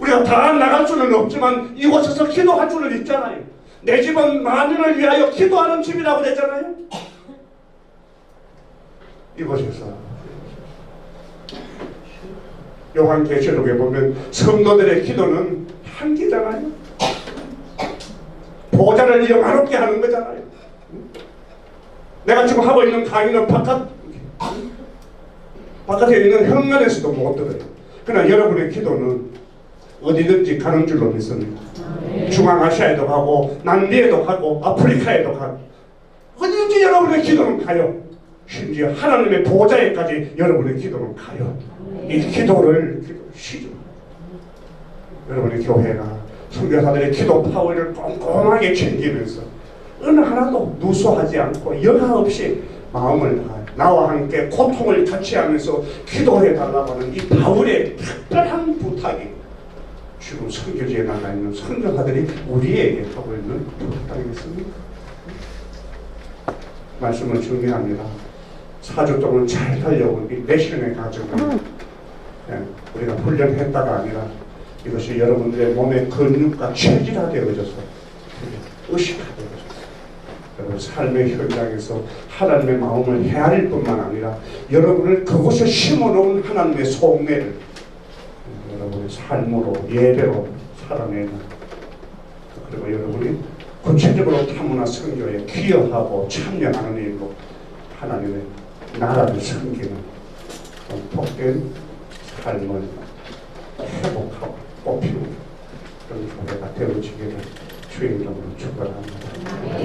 우리가 다 나갈 수는 없지만 이곳에서 기도할 수는 있잖아요. 내 집은 만인을 위하여 기도하는 집이라고 그랬잖아요. 이곳에서 요한계시록에 보면 성도들의 기도는 향기잖아요. 보좌를 영화롭게 하는 거잖아요. 내가 지금 하고 있는 강의는 바깥에 있는 현관에서도 못 들어요. 그러나 여러분의 기도는 어디든지 가는 줄로 믿습니다. 중앙아시아에도 가고 남미에도 가고 아프리카에도 가고 어디든지 여러분의 기도는 가요. 심지어 하나님의 보좌에까지 여러분의 기도는 가요. 이 기도를 쉬죠. 여러분의 교회가 선교사들의 기도 파워를 꼼꼼하게 챙기면서 어느 하나도 누수하지 않고 여과 없이 마음을 다해 나와 함께 고통을 같이 하면서 기도해 달라고 하는 이 바울의 특별한 부탁이 지금 선교지에 나가 있는 선교사들이 우리에게 하고 있는 부탁이겠습니다. 말씀을 정리합니다. 4주 동안 잘 달려온 이 내신의 과정은 우리가 훈련했다가 아니라 이것이 여러분들의 몸의 근육과 체질화되어져서 의식화되어져서 여러분 삶의 현장에서 하나님의 마음을 헤아릴 뿐만 아니라 여러분을 그곳에 심어놓은 하나님의 속내를 여러분의 삶으로 예배로 살아내는 그리고 여러분이 구체적으로 타문화 선교에 기여하고 참여하는 일로 하나님의 나라를 섬기는 복된 삶을 회복하고 꽃피우는 그런 교회가 되어지기를 주의 이름으로 축원합니다.